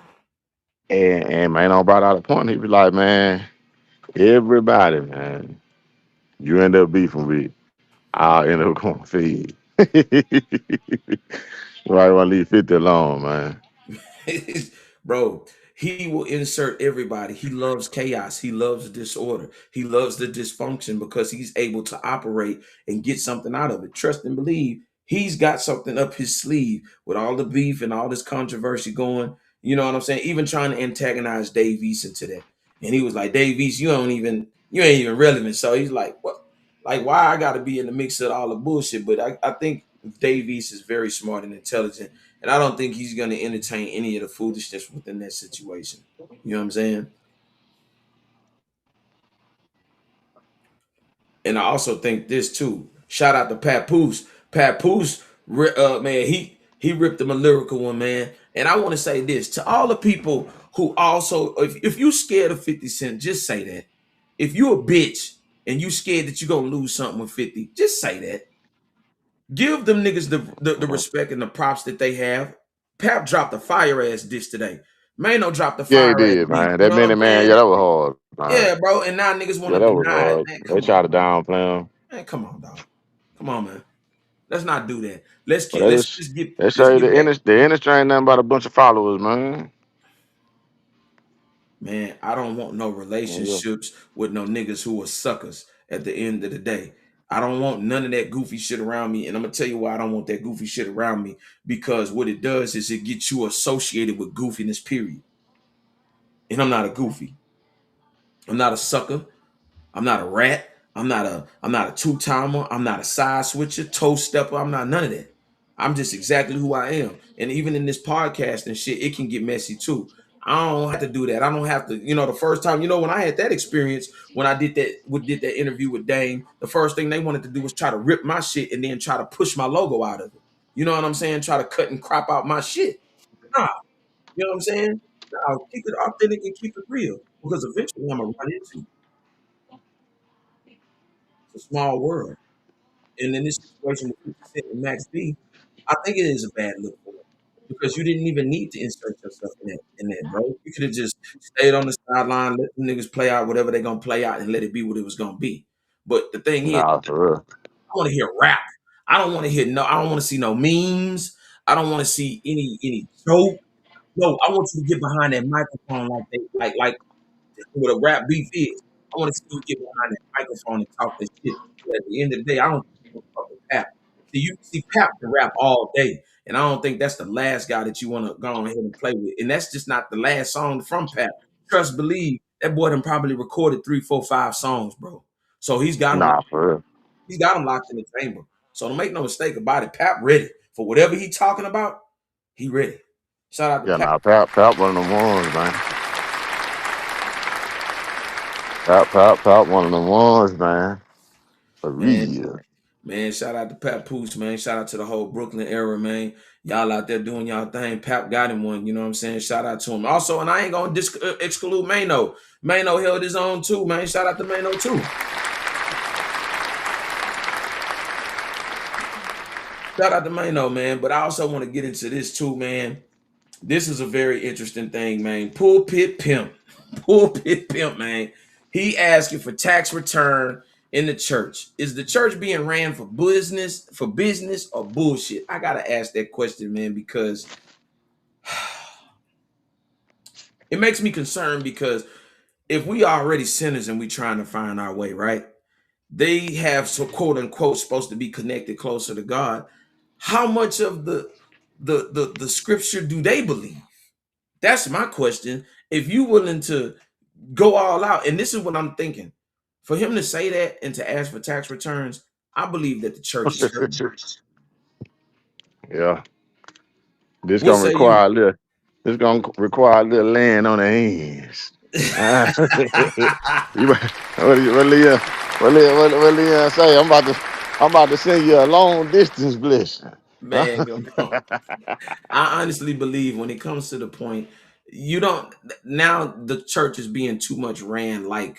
and Maino brought out a point. He be like, man, everybody, man, you end up beefing with, I'll end up going to feed. Right, want to leave 50 alone, man. Bro, He will insert everybody. He loves chaos. He loves disorder. He loves the dysfunction because he's able to operate and get something out of it. Trust and believe he's got something up his sleeve with all the beef and all this controversy going. You know what I'm saying? Even trying to antagonize Dave East into that. And he was like, Dave East, you ain't even relevant. So he's like, what? Like, why I got to be in the mix of all the bullshit? But I think Dave East is very smart and intelligent. And I don't think he's going to entertain any of the foolishness within that situation. You know what I'm saying? And I also think this too. Shout out to Papoose. Papoose, man, he ripped him a lyrical one, man. And I want to say this to all the people who also, if you scared of 50 Cent, just say that. If you a bitch and you scared that you're going to lose something with 50, just say that. Give them niggas the respect and the props that they have. Pap dropped a fire ass dish today. Mano dropped a Yeah, he fire ass did, beat. man. You That know what minute I'm man, saying? yeah, that was hard. Man. Yeah, bro. And now niggas want Yeah, to that was deny it. hard. Man, They come tried on, to downplay him. man. Come on, dog. Come on, man. Let's not do that. Let's But get let's just get they let's say get back. the industry ain't nothing but a bunch of followers, man. Man, I don't want no Yeah. relationships with no niggas who are suckers at the end of the day. I don't want none of that goofy shit around me. And I'm gonna tell you why I don't want that goofy shit around me. Because what it does is it gets you associated with goofiness, period. And I'm not a goofy. I'm not a sucker. I'm not a rat. I'm not a two-timer. I'm not a side switcher, toe stepper. I'm not none of that. I'm just exactly who I am. And even in this podcast and shit, it can get messy too. I don't have to do that. I don't have to, the first time, when I had that experience, when I did that interview with Dame, the first thing they wanted to do was try to rip my shit and then try to push my logo out of it. You know what I'm saying? Try to cut and crop out my shit. Nah, you know what I'm saying? Nah, keep it authentic and keep it real. Because eventually I'm gonna run into you. It's a small world. And in this situation with 50 Cent and Max B, I think it is a bad look for him because you didn't even need to insert yourself in that, bro. You could have just stayed on the sideline, let the niggas play out whatever they're gonna play out, and let it be what it was gonna be. But the thing is, Nah, for real. I want to hear rap. I don't want to hear I don't want to see no memes. I don't want to see any joke. No, I want you to get behind that microphone like what a rap beef is. I want to see you get behind that microphone and talk that shit. But at the end of the day, I don't think you fuck with Pap. See, you see Pap can rap all day, and I don't think that's the last guy that you want to go ahead and play with. And that's just not the last song from Pap. Trust, believe that boy done probably recorded 3, 4, 5 songs, bro. So he's got him. Nah, for real. He's got him locked in the chamber. So don't make no mistake about it. Pap ready for whatever he talking about. He ready. Shout out to Yeah, Pap. nah, Pap one of them ones, man. Pap one of them ones, man. For Man, real. Man, shout out to Papoose, man. Shout out to the whole Brooklyn era, man. Y'all out there doing y'all thing. Pap got him one, you know what I'm saying? Shout out to him. Also, and I ain't gonna exclude Maino. Maino held his own too, man. Shout out to Maino too. Shout out to Maino, man. But I also want to get into this too, man. This is a very interesting thing, man. Pulpit pimp. Pulpit pimp, man. He asking for tax return in the church. Is the church being ran for business or bullshit? I gotta ask that question, man, because it makes me concerned because if we already sinners and we trying to find our way, right? They have so quote unquote supposed to be connected closer to God. How much of the scripture do they believe? That's my question. If you willing to go all out, and this is what I'm thinking, for him to say that and to ask for tax returns, I believe that the church is hurting. Yeah. This What gonna say require you? a little. This gonna require a little land on the hands. What Leon say? I'm about to send you a long distance blessing. Man, come on. I honestly believe when it comes to the point, you don't now the church is being too much ran like,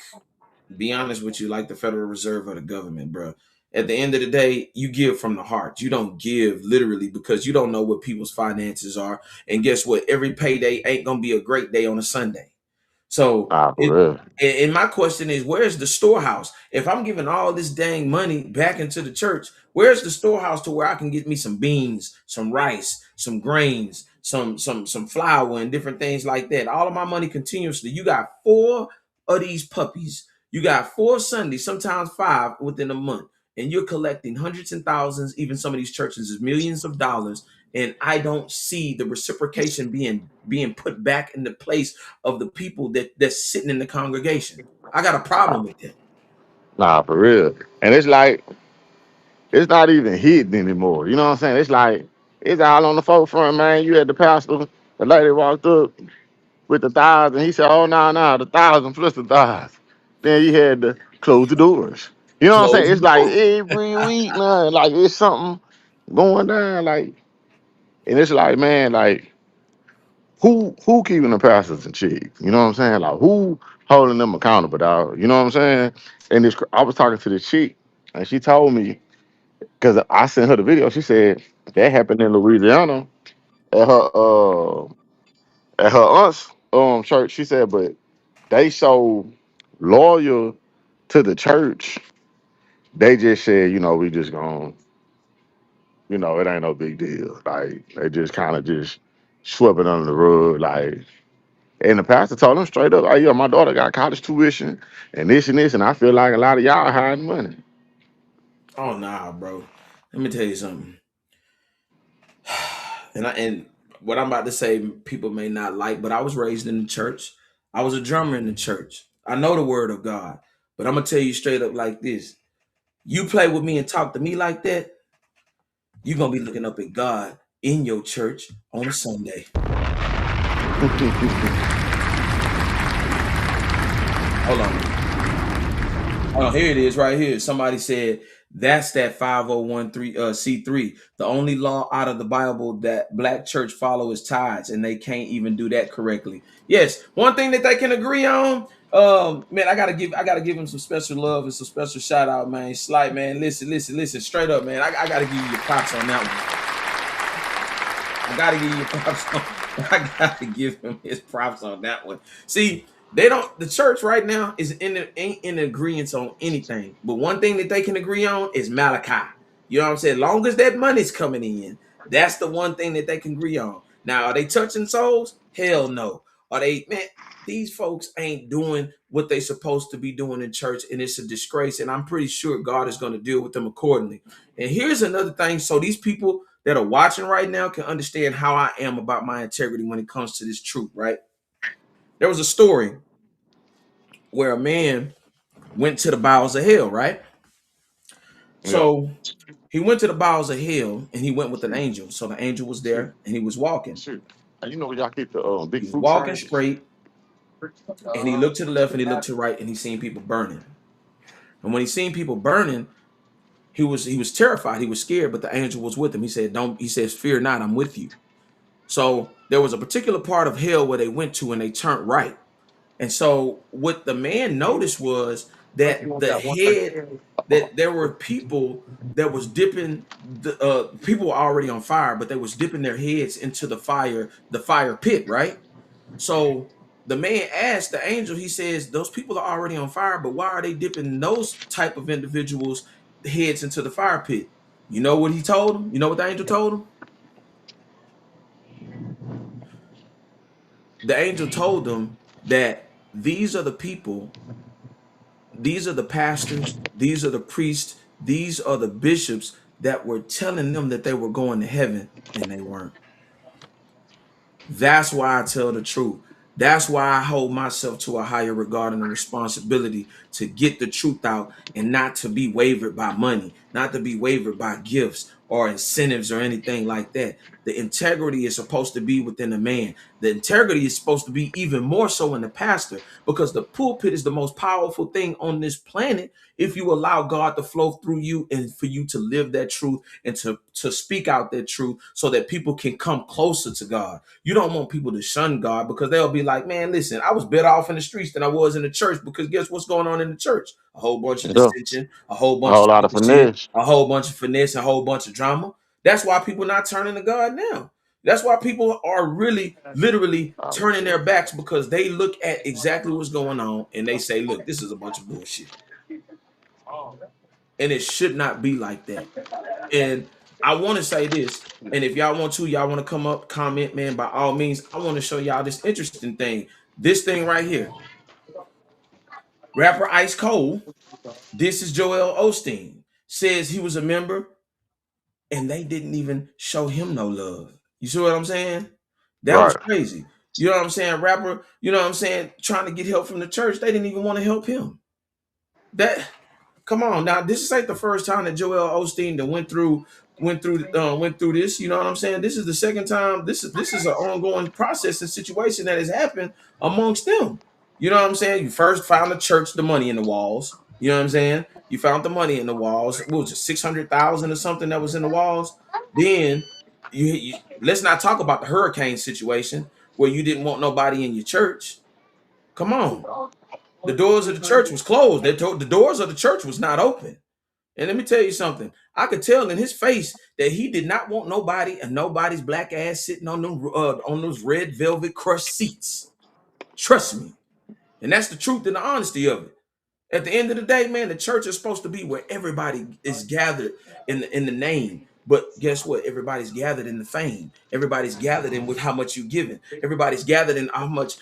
be honest with you, like the Federal Reserve or the government, bro. At the end of the day, you give from the heart. You don't give literally because you don't know what people's finances are. And guess what? Every payday ain't gonna be a great day on a Sunday. So Nah, for real. and my question is, where's the storehouse? If I'm giving all this dang money back into the church, where's the storehouse to where I can get me some beans, some rice, some grains, some flour and different things like that. All of my money continuously. You got 4 of these puppies. You got 4 Sundays, sometimes 5 within a month, and you're collecting hundreds and thousands. Even some of these churches is millions of dollars, and I don't see the reciprocation being put back in the place of the people that's sitting in the congregation. I got a problem with that. Nah, for real. And it's like it's not even hidden anymore. You know what I'm saying? It's like it's all on the forefront, man. You had the pastor, the lady walked up with the thighs, and he said, "Oh no, the thighs and plus the thighs." Then you had to close the doors. You know what I'm saying? Close It's the like door. every week, man. Like it's something going down. Like, and it's like, man, like who keeping the pastors in check? You know what I'm saying? Like who holding them accountable, dog? You know what I'm saying? And this, I was talking to this chick, and she told me because I sent her the video. She said that happened in Louisiana at her aunt's church. She said, but they so loyal to the church, they just said, we just gonna, it ain't no big deal. Like they just kind of just swept it under the rug, like. And the pastor told them straight up, "Hey, yo, my daughter got college tuition and this, and I feel like a lot of y'all hiding money." Oh nah, bro. Let me tell you something. And what I'm about to say, people may not like, but I was raised in the church. I was a drummer in the church. I know the word of God, but I'm gonna tell you straight up like this: you play with me and talk to me like that, you're gonna be looking up at God in your church on a Sunday. Hold on. Oh, here it is right here. Somebody said that's that 501c3. The only law out of the Bible that black church follow is tithes, and they can't even do that correctly. Yes, one thing that they can agree on. Man, I gotta give him some special love and some special shout out, man. Slight, man, listen, straight up, man. I gotta give you your props on that one. I gotta give you your props on. I gotta give him his props on that one. See. The church right now ain't in agreement on anything. But one thing that they can agree on is Malachi. You know what I'm saying? Long as that money's coming in, that's the one thing that they can agree on. Now, are they touching souls? Hell no. Are they, man, these folks ain't doing what they supposed to be doing in church, and it's a disgrace. And I'm pretty sure God is going to deal with them accordingly. And here's another thing. So these people that are watching right now can understand how I am about my integrity when it comes to this truth, right? There was a story where a man went to the bowels of hell, right? Yeah. So he went to the bowels of hell and he went with an angel. So the angel was there and he was walking. Shit. And y'all keep the He big was fruit walking trays? straight and he looked to the left and he looked to the right and he seen people burning. And when he seen people burning, he was terrified. He was scared, but the angel was with him. He says, "Fear not, I'm with you." So there was a particular part of hell where they went to and they turned right. And so what the man noticed was that that there were people that was dipping people were already on fire, but they was dipping their heads into the fire pit, right? So the man asked the angel, he says, those people are already on fire, but why are they dipping those type of individuals heads into the fire pit? You know what he told him? You know what the angel told him? The angel told them that these are the people, these are the pastors, these are the priests, these are the bishops that were telling them that they were going to heaven and they weren't. That's why I tell the truth. That's why I hold myself to a higher regard and a responsibility to get the truth out and not to be wavered by money, not to be wavered by gifts or incentives or anything like that. The integrity is supposed to be within a man. The integrity is supposed to be even more so in the pastor, because the pulpit is the most powerful thing on this planet if you allow God to flow through you and for you to live that truth and to speak out that truth so that people can come closer to God. You don't want people to shun God because they'll be like, man, listen, I was better off in the streets than I was in the church, because guess what's going on in the church? A whole bunch of Yeah. dissension, a whole A bunch whole lot of of shit, finesse. a whole bunch of finesse, a whole bunch of drama. That's why people are not turning to God now. That's why people are really, literally turning their backs, because they look at exactly what's going on and they say, look, this is a bunch of bullshit. And it should not be like that. And I want to say this, and if y'all want to come up, comment, man, by all means. I want to show y'all this interesting thing. This thing right here. Rapper Ice Cold, this is Joel Osteen, says he was a member and they didn't even show him no love. You see what I'm saying? That was Right. crazy. You know what I'm saying? Rapper, you know what I'm saying? Trying to get help from the church. They didn't even want to help him. Come on now. This ain't the first time that Joel Osteen that went through this. You know what I'm saying? This is the second time. This is an ongoing process and situation that has happened amongst them. You know what I'm saying? You first found the church, the money in the walls. You know what I'm saying? You found the money in the walls. What was it, 600,000 or something that was in the walls? Then let's not talk about the hurricane situation where you didn't want nobody in your church. Come on. The doors of the church was closed. The doors of the church was not open. And let me tell you something. I could tell in his face that he did not want nobody and nobody's black ass sitting on them on those red velvet crushed seats. Trust me. And that's the truth and the honesty of it. At the end of the day, man, the church is supposed to be where everybody is gathered in the name. But guess what? Everybody's gathered in the fame. Everybody's gathered in with how much you're giving. Everybody's gathered in how much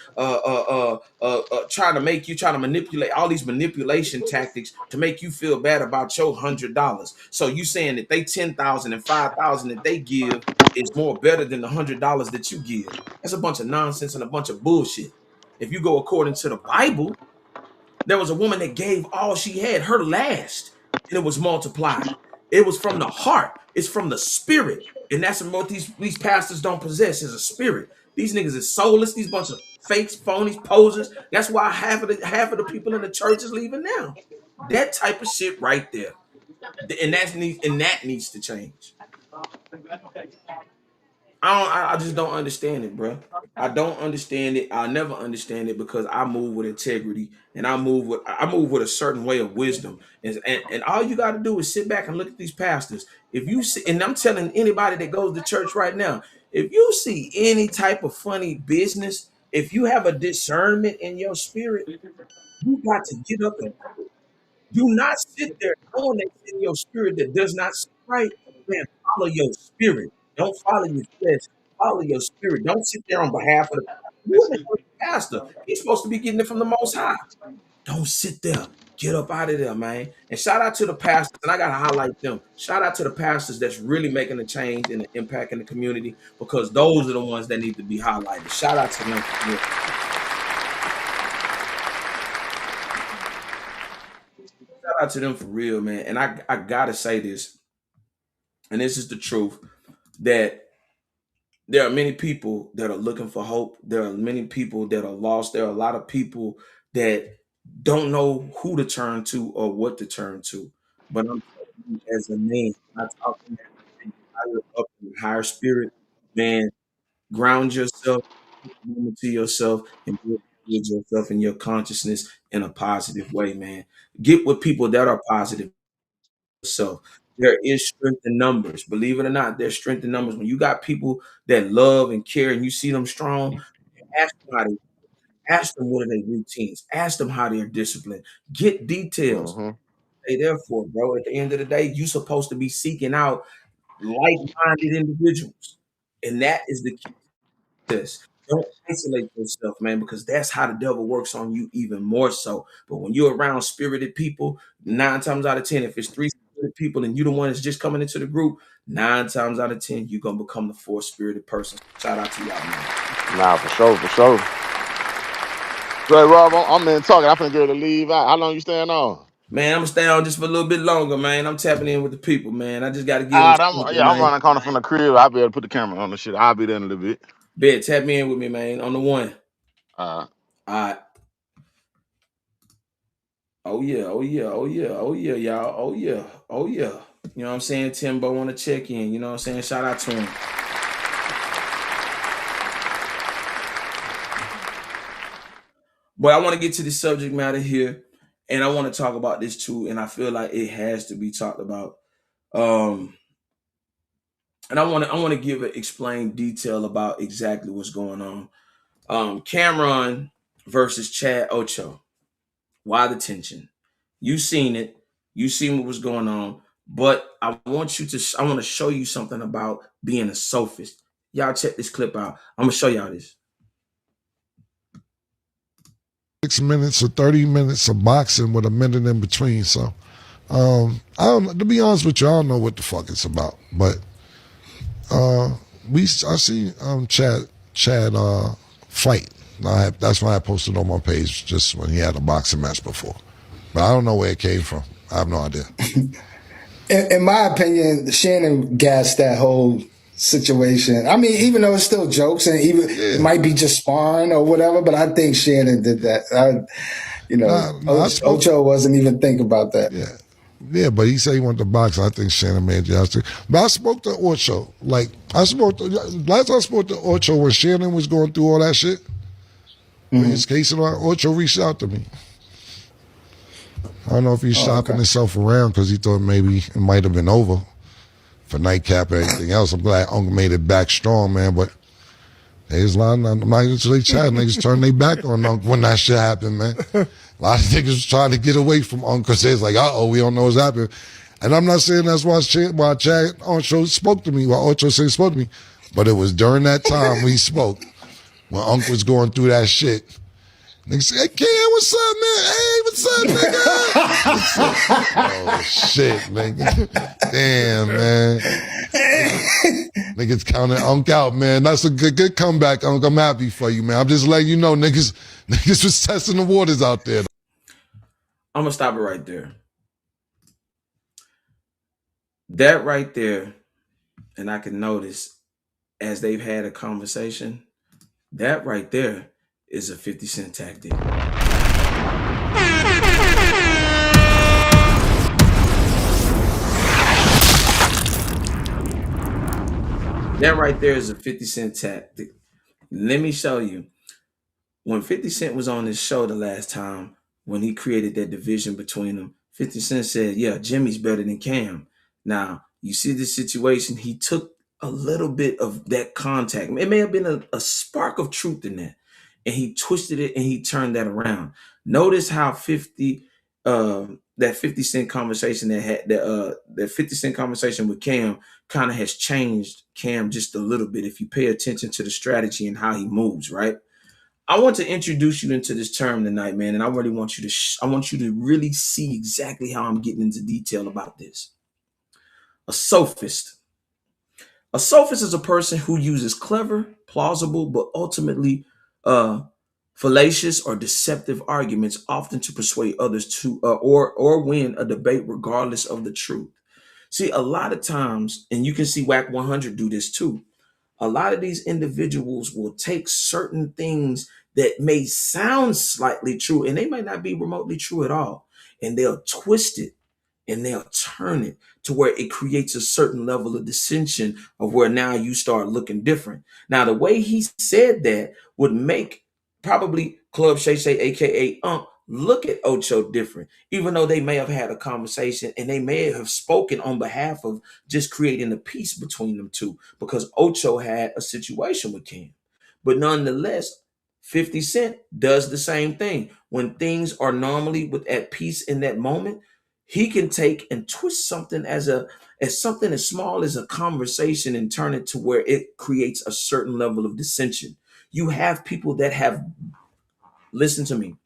trying to manipulate all these manipulation tactics to make you feel bad about your $100. So you saying that they 10,000 and 5,000 that they give is more better than the $100 that you give. That's a bunch of nonsense and a bunch of bullshit. If you go according to the Bible, there was a woman that gave all she had, her last, and it was multiplied. It was from the heart. It's from the spirit. And that's what these pastors don't possess is a spirit. These niggas is soulless. These bunch of fakes, phonies, posers. That's why half of the people in the church is leaving now. That type of shit right there. And that needs to change. I just don't understand it, bro. I don't understand it. I'll never understand it because I move with integrity and I move with a certain way of wisdom. And all you got to do is sit back and look at these pastors. If you see, and I'm telling anybody that goes to church right now, if you see any type of funny business, if you have a discernment in your spirit, you got to get up and do not sit there knowing that's in your spirit that does not sit right. Man, follow your spirit. Don't follow your flesh. Follow your spirit. Don't sit there on behalf of the pastor. He's supposed to be getting it from the Most High. Don't sit there. Get up out of there, man. And shout out to the pastors, and I got to highlight them. Shout out to the pastors that's really making a change and an impact in the community because those are the ones that need to be highlighted. Shout out to them. Shout out to them for real, man. And I gotta say this, and this is the truth, that there are many people that are looking for hope. There are many people that are lost. There are a lot of people that don't know who to turn to or what to turn to. But I'm telling you, as a man, I talk higher up in higher spirit, man, ground yourself, to yourself, and build yourself and your consciousness in a positive way, man. Get with people that are positive. So there is strength in numbers. Believe it or not, there's strength in numbers. When you got people that love and care and you see them strong, ask them what are their routines. Ask them how they're disciplined. Get details. Mm-hmm. They therefore, bro, at the end of the day, you're supposed to be seeking out like-minded individuals. And that is the key to this. Don't isolate yourself, man, because that's how the devil works on you even more so. But when you're around spirited people, 9 times out of 10, if it's 3 spirited people and you're the one that's just coming into the group, 9 times out of 10, you're gonna become the 4th spirited person. Shout out to y'all, man. Nah, for sure, for sure. So, Rob, I'm in talking. I'm finna get ready to leave out. How long you staying on? Man, I'm gonna stay on just for a little bit longer, man. I'm tapping in with the people, man. I just gotta give them something, I'm man. running corner from the crib. I'll be able to put the camera on the shit. I'll be there in a little bit. Bet, tap me in with me, man, on the one. All right. Oh yeah, oh yeah, oh yeah, oh yeah, y'all. Oh yeah, oh yeah. You know what I'm saying? Timbo want to check in. You know what I'm saying? Shout out to him. But I want to get to the subject matter here, and I want to talk about this too. And I feel like it has to be talked about. And I want to give an explained detail about exactly what's going on. Camron versus Chad Ocho. Why the tension? You seen it. You seen what was going on. But I want to show you something about being a sophist. Y'all check this clip out. I'm gonna show y'all this. 6 minutes or 30 minutes of boxing with a minute in between. So, I don't. To be honest with you, I don't know what the fuck it's about. But I see Chad fight. That's why I posted on my page just when he had a boxing match before. But I don't know where it came from. I have no idea. In my opinion, Shannon gassed that whole situation. I mean, even though it's still jokes and even it might be just sparring or whatever, but I think Shannon did that. Ocho wasn't even thinking about that. Yeah, but he said he wanted to box. I think Shannon made it. But I spoke to Ocho. Last I spoke to Ocho when Shannon was going through all that shit. His case and all, Ocho reached out to me. I don't know if he's shopping himself around because he thought maybe it might have been over for Nightcap or anything else. I'm glad Uncle made it back strong, man. But there's a lot of niggas turned their back on Uncle when that shit happened, man. A lot of niggas was trying to get away from Uncle because they was like, we don't know what's happening. And I'm not saying that's why Chad Ocho spoke to me, why Ocho said spoke to me. But it was during that time we spoke when Uncle was going through that shit. Nigga say, hey, Cam, what's up, man? Hey, what's up, nigga? Oh, shit, nigga. Damn, man. Niggas counting Unc out, man. That's a good comeback, Unc. I'm happy for you, man. I'm just letting you know, niggas was testing the waters out there. I'm going to stop it right there. That right there, and I can notice as they've had a conversation, that right there is a 50 Cent tactic. That right there is a 50 Cent tactic. Let me show you. When 50 Cent was on this show the last time, when he created that division between them, 50 Cent said, yeah, Jimmy's better than Cam. Now, you see this situation, he took a little bit of that contact. It may have been a spark of truth in that. And he twisted it and he turned that around. Notice how that 50 Cent conversation that 50 Cent conversation with Cam kind of has changed Cam just a little bit if you pay attention to the strategy and how he moves, right? I want to introduce you into this term tonight, man, and I really want you to really see exactly how I'm getting into detail about this. A sophist. A sophist is a person who uses clever, plausible, but ultimately fallacious or deceptive arguments, often to persuade others to or win a debate regardless of the truth. See, a lot of times, and you can see Whack 100 do this too, a lot of these individuals will take certain things that may sound slightly true, and they might not be remotely true at all, and they'll twist it and they'll turn it to where it creates a certain level of dissension of where now you start looking different. Now, the way he said that would make probably Club Shay Shay, aka look at Ocho different, even though they may have had a conversation and they may have spoken on behalf of just creating a peace between them two, because Ocho had a situation with Cam. But nonetheless, 50 Cent does the same thing. When things are normally at peace in that moment, he can take and twist something as something as small as a conversation and turn it to where it creates a certain level of dissension. You have people that have, listen to me,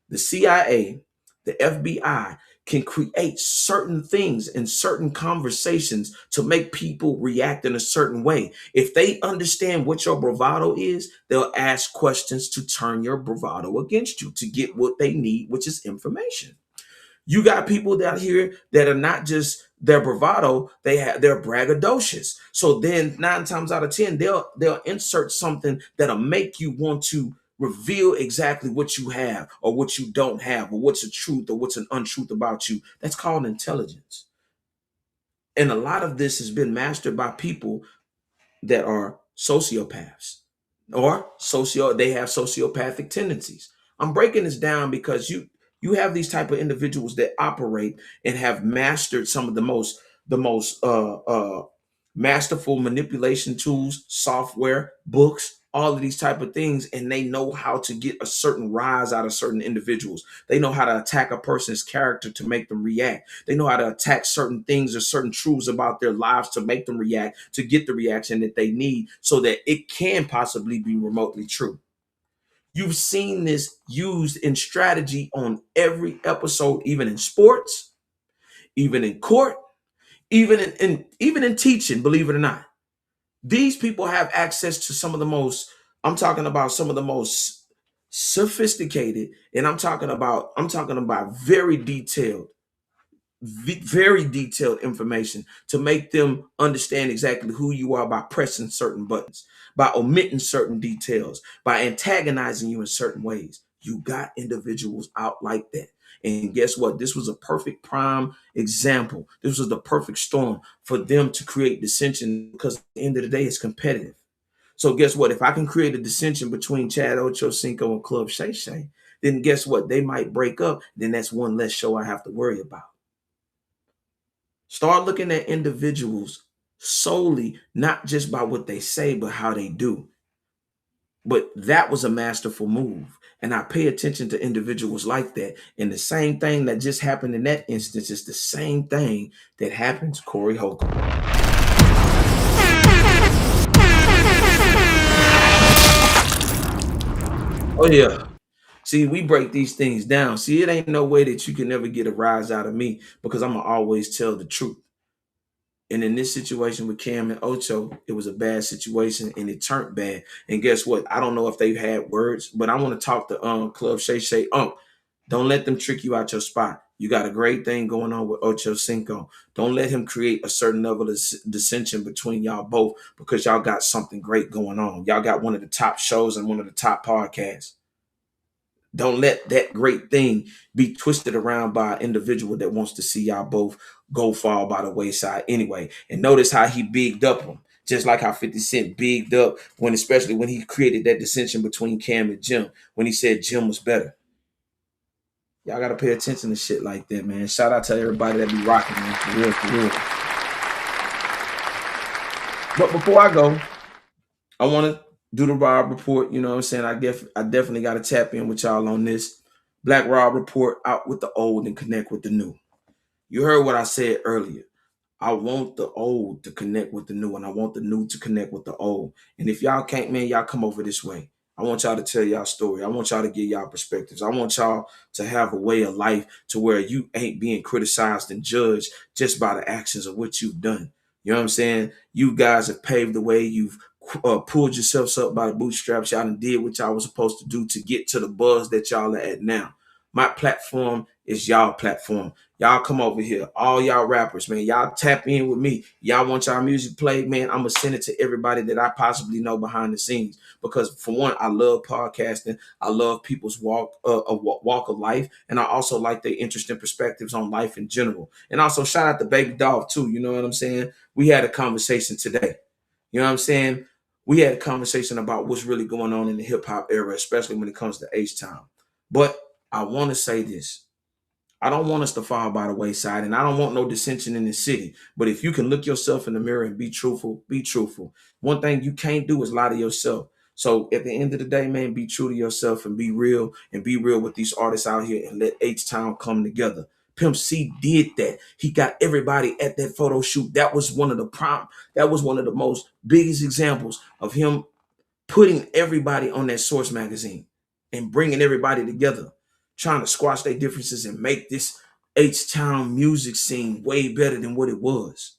the CIA, the FBI can create certain things and certain conversations to make people react in a certain way. If they understand what your bravado is, they'll ask questions to turn your bravado against you to get what they need, which is information. You got people down here that are not just their bravado, they're braggadocious. So then 9 times out of 10, they'll insert something that'll make you want to reveal exactly what you have or what you don't have, or what's a truth or what's an untruth about you. That's called intelligence. And a lot of this has been mastered by people that are sociopaths or they have sociopathic tendencies. I'm breaking this down because you have these type of individuals that operate and have mastered some of the most masterful manipulation tools, software, books, all of these type of things, and they know how to get a certain rise out of certain individuals. They know how to attack a person's character to make them react. They know how to attack certain things or certain truths about their lives to make them react, to get the reaction that they need so that it can possibly be remotely true. You've seen this used in strategy on every episode, even in sports, even in court, even in teaching, believe it or not. These people have access to some of the most, I'm talking about some of the most sophisticated, and I'm talking about very detailed information to make them understand exactly who you are by pressing certain buttons, by omitting certain details, by antagonizing you in certain ways. You got individuals out like that. And guess what? This was a perfect prime example. This was the perfect storm for them to create dissension, because at the end of the day, it's competitive. So guess what? If I can create a dissension between Chad Ocho, Cinco, and Club Shay Shay, then guess what? They might break up. Then that's one less show I have to worry about. Start looking at individuals solely, not just by what they say, but how they do. But that was a masterful move. And I pay attention to individuals like that. And the same thing that just happened in that instance is the same thing that happened to Corey Holcomb. Oh, yeah. See, we break these things down. See, it ain't no way that you can never get a rise out of me, because I'm going to always tell the truth. And in this situation with Cam and Ocho, it was a bad situation and it turned bad. And guess what? I don't know if they've had words, but I want to talk to Club Shay Shay. Don't let them trick you out your spot. You got a great thing going on with Ocho Cinco. Don't let him create a certain level of dissension between y'all both, because y'all got something great going on. Y'all got one of the top shows and one of the top podcasts. Don't let that great thing be twisted around by an individual that wants to see y'all both go fall by the wayside anyway. And notice how he bigged up him, just like how 50 Cent bigged up especially when he created that dissension between Cam and Jim, when he said Jim was better. Y'all got to pay attention to shit like that, man. Shout out to everybody that be rocking, man. For real, for real. But before I go, I want to do the Rob Report. You know what I'm saying? I definitely got to tap in with y'all on this. Black Rob Report, out with the old and connect with the new. You heard what I said earlier. I want the old to connect with the new, and I want the new to connect with the old. And if y'all can't, man, y'all come over this way. I want y'all to tell y'all story. I want y'all to give y'all perspectives. I want y'all to have a way of life to where you ain't being criticized and judged just by the actions of what you've done. You know what I'm saying? You guys have paved the way. You've pulled yourselves up by the bootstraps. Y'all done did what y'all was supposed to do to get to the buzz that y'all are at now. My platform is y'all platform. Y'all come over here. All y'all rappers, man. Y'all tap in with me. Y'all want y'all music played, man. I'm going to send it to everybody that I possibly know behind the scenes. Because for one, I love podcasting. I love people's walk of life. And I also like their interesting perspectives on life in general. And also shout out to Baby Dolph too. You know what I'm saying? We had a conversation today. You know what I'm saying? We had a conversation about what's really going on in the hip hop era, especially when it comes to H-Town. But I want to say this. I don't want us to fall by the wayside, and I don't want no dissension in the city. But if you can look yourself in the mirror and be truthful, be truthful. One thing you can't do is lie to yourself. So at the end of the day, man, be true to yourself and be real with these artists out here, and let H-Town come together. Pimp C did that. He got everybody at that photo shoot. That was one of the most biggest examples of him putting everybody on that Source magazine and bringing everybody together, trying to squash their differences and make this H-Town music scene way better than what it was.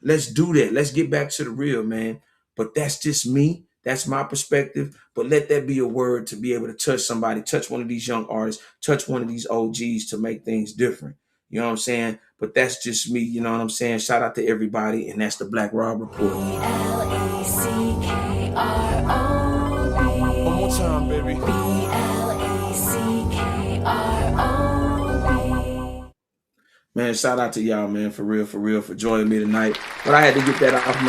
Let's do that. Let's get back to the real, man. But that's just me. That's my perspective. But let that be a word to be able to touch somebody, touch one of these young artists, touch one of these OGs to make things different. You know what I'm saying? But that's just me. You know what I'm saying? Shout out to everybody. And that's the Black Rob Report. One more time, baby. Man, shout out to y'all, man, for real, for joining me tonight. But I had to get that off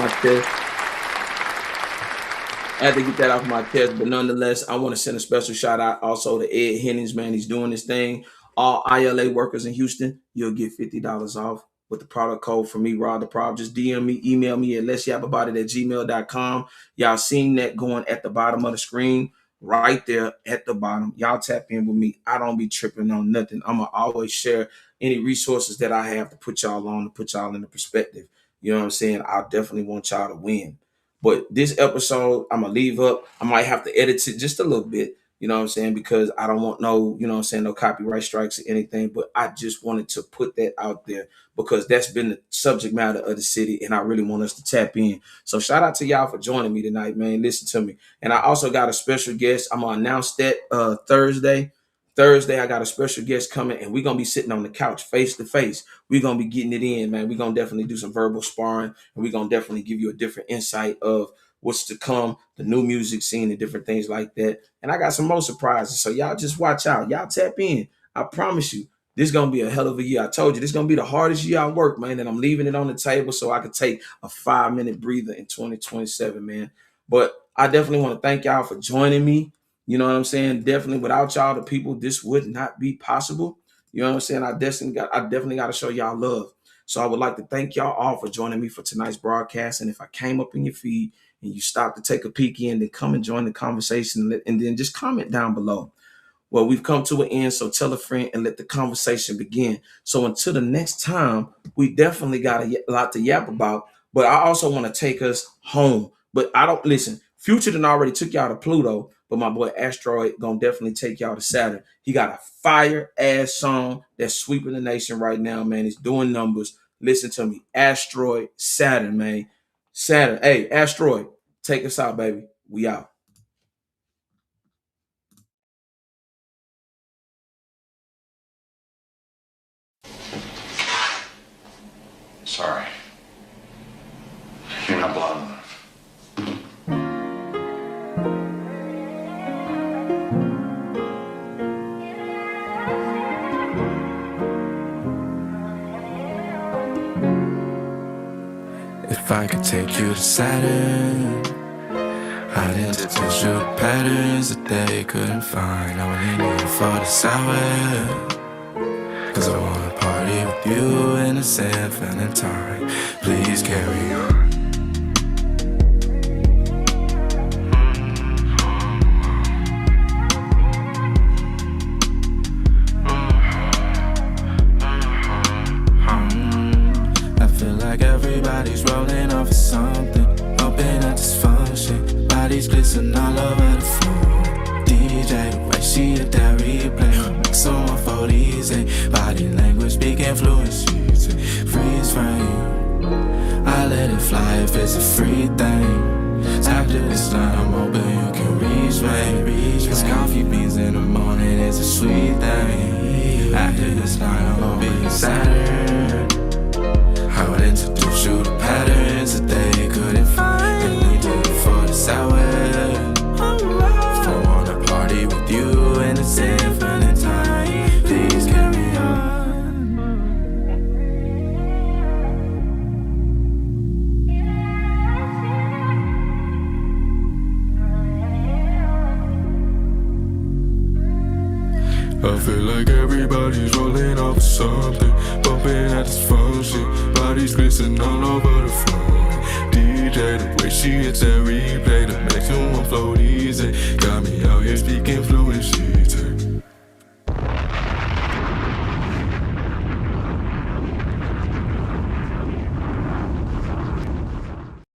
my chest. But nonetheless, I want to send a special shout out also to Ed Hennings, man. He's doing this thing. All ILA workers in Houston, you'll get $50 off. with the product code for me, Rod the Prob. Just DM me, email me at let'syapabout@gmail.com. Y'all seen that going at the bottom of the screen, right there at the bottom. Y'all tap in with me. I don't be tripping on nothing. I'm going to always share any resources that I have to put y'all on, to put y'all in the perspective. You know what I'm saying? I definitely want y'all to win. But this episode, I'm going to leave up. I might have to edit it just a little bit. You know what I'm saying? Because I don't want no, you know what I'm saying, no copyright strikes or anything. But I just wanted to put that out there because that's been the subject matter of the city. And I really want us to tap in. So shout out to y'all for joining me tonight, man. Listen to me. And I also got a special guest. I'm going to announce that Thursday. Thursday, I got a special guest coming, and we're going to be sitting on the couch face to face. We're going to be getting it in, man. We're going to definitely do some verbal sparring, and we're going to definitely give you a different insight of what's to come, the new music scene and different things like that. And I got some more surprises. So y'all just watch out. Y'all tap in. I promise you, this is going to be a hell of a year. I told you, this is going to be the hardest year I work, man. And I'm leaving it on the table so I could take a 5-minute breather in 2027, man. But I definitely want to thank y'all for joining me. You know what I'm saying? Definitely without y'all, the people, this would not be possible. You know what I'm saying? I definitely got to show y'all love. So I would like to thank y'all all for joining me for tonight's broadcast. And if I came up in your feed and you stopped to take a peek in, then come and join the conversation and then just comment down below. Well, we've come to an end, so tell a friend and let the conversation begin. So until the next time, we definitely got a lot to yap about, but I also want to take us home. But I don't listen. Future done already took y'all to Pluto, but my boy Asteroid gonna definitely take y'all to Saturn. He got a fire ass song that's sweeping the nation right now, man. He's doing numbers. Listen to me, Asteroid, Saturn, man. Saturn. Hey, Asteroid, take us out, baby. We out. Sorry. You're not blood enough. If I could take you to Saturn, I'd introduce you to patterns that they couldn't find. I only need for the sour, 'cause I wanna party with you in the infinite time. Please carry on. I feel like everybody's rolling off of something, hoping at dysfunction. Bodies glisten all over the floor. DJ, the way she hit that replay, make someone fall easy. Body language, speaking fluency, freeze frame. I let it fly if it's a free thing. After this line, I'm hoping you can reach me. Cause coffee beans in the morning is a sweet thing. After this line, I'm hoping it's Saturn. I would introduce you to patterns that they couldn't find. And we do it for the sour. If I wanna party with you in the infinite time, please carry on. I feel like everybody's rolling off of something, bumping at this function. Bodies glisten all over the floor. DJ, the way she hits that replay, that makes you want float easy. Got me out here speaking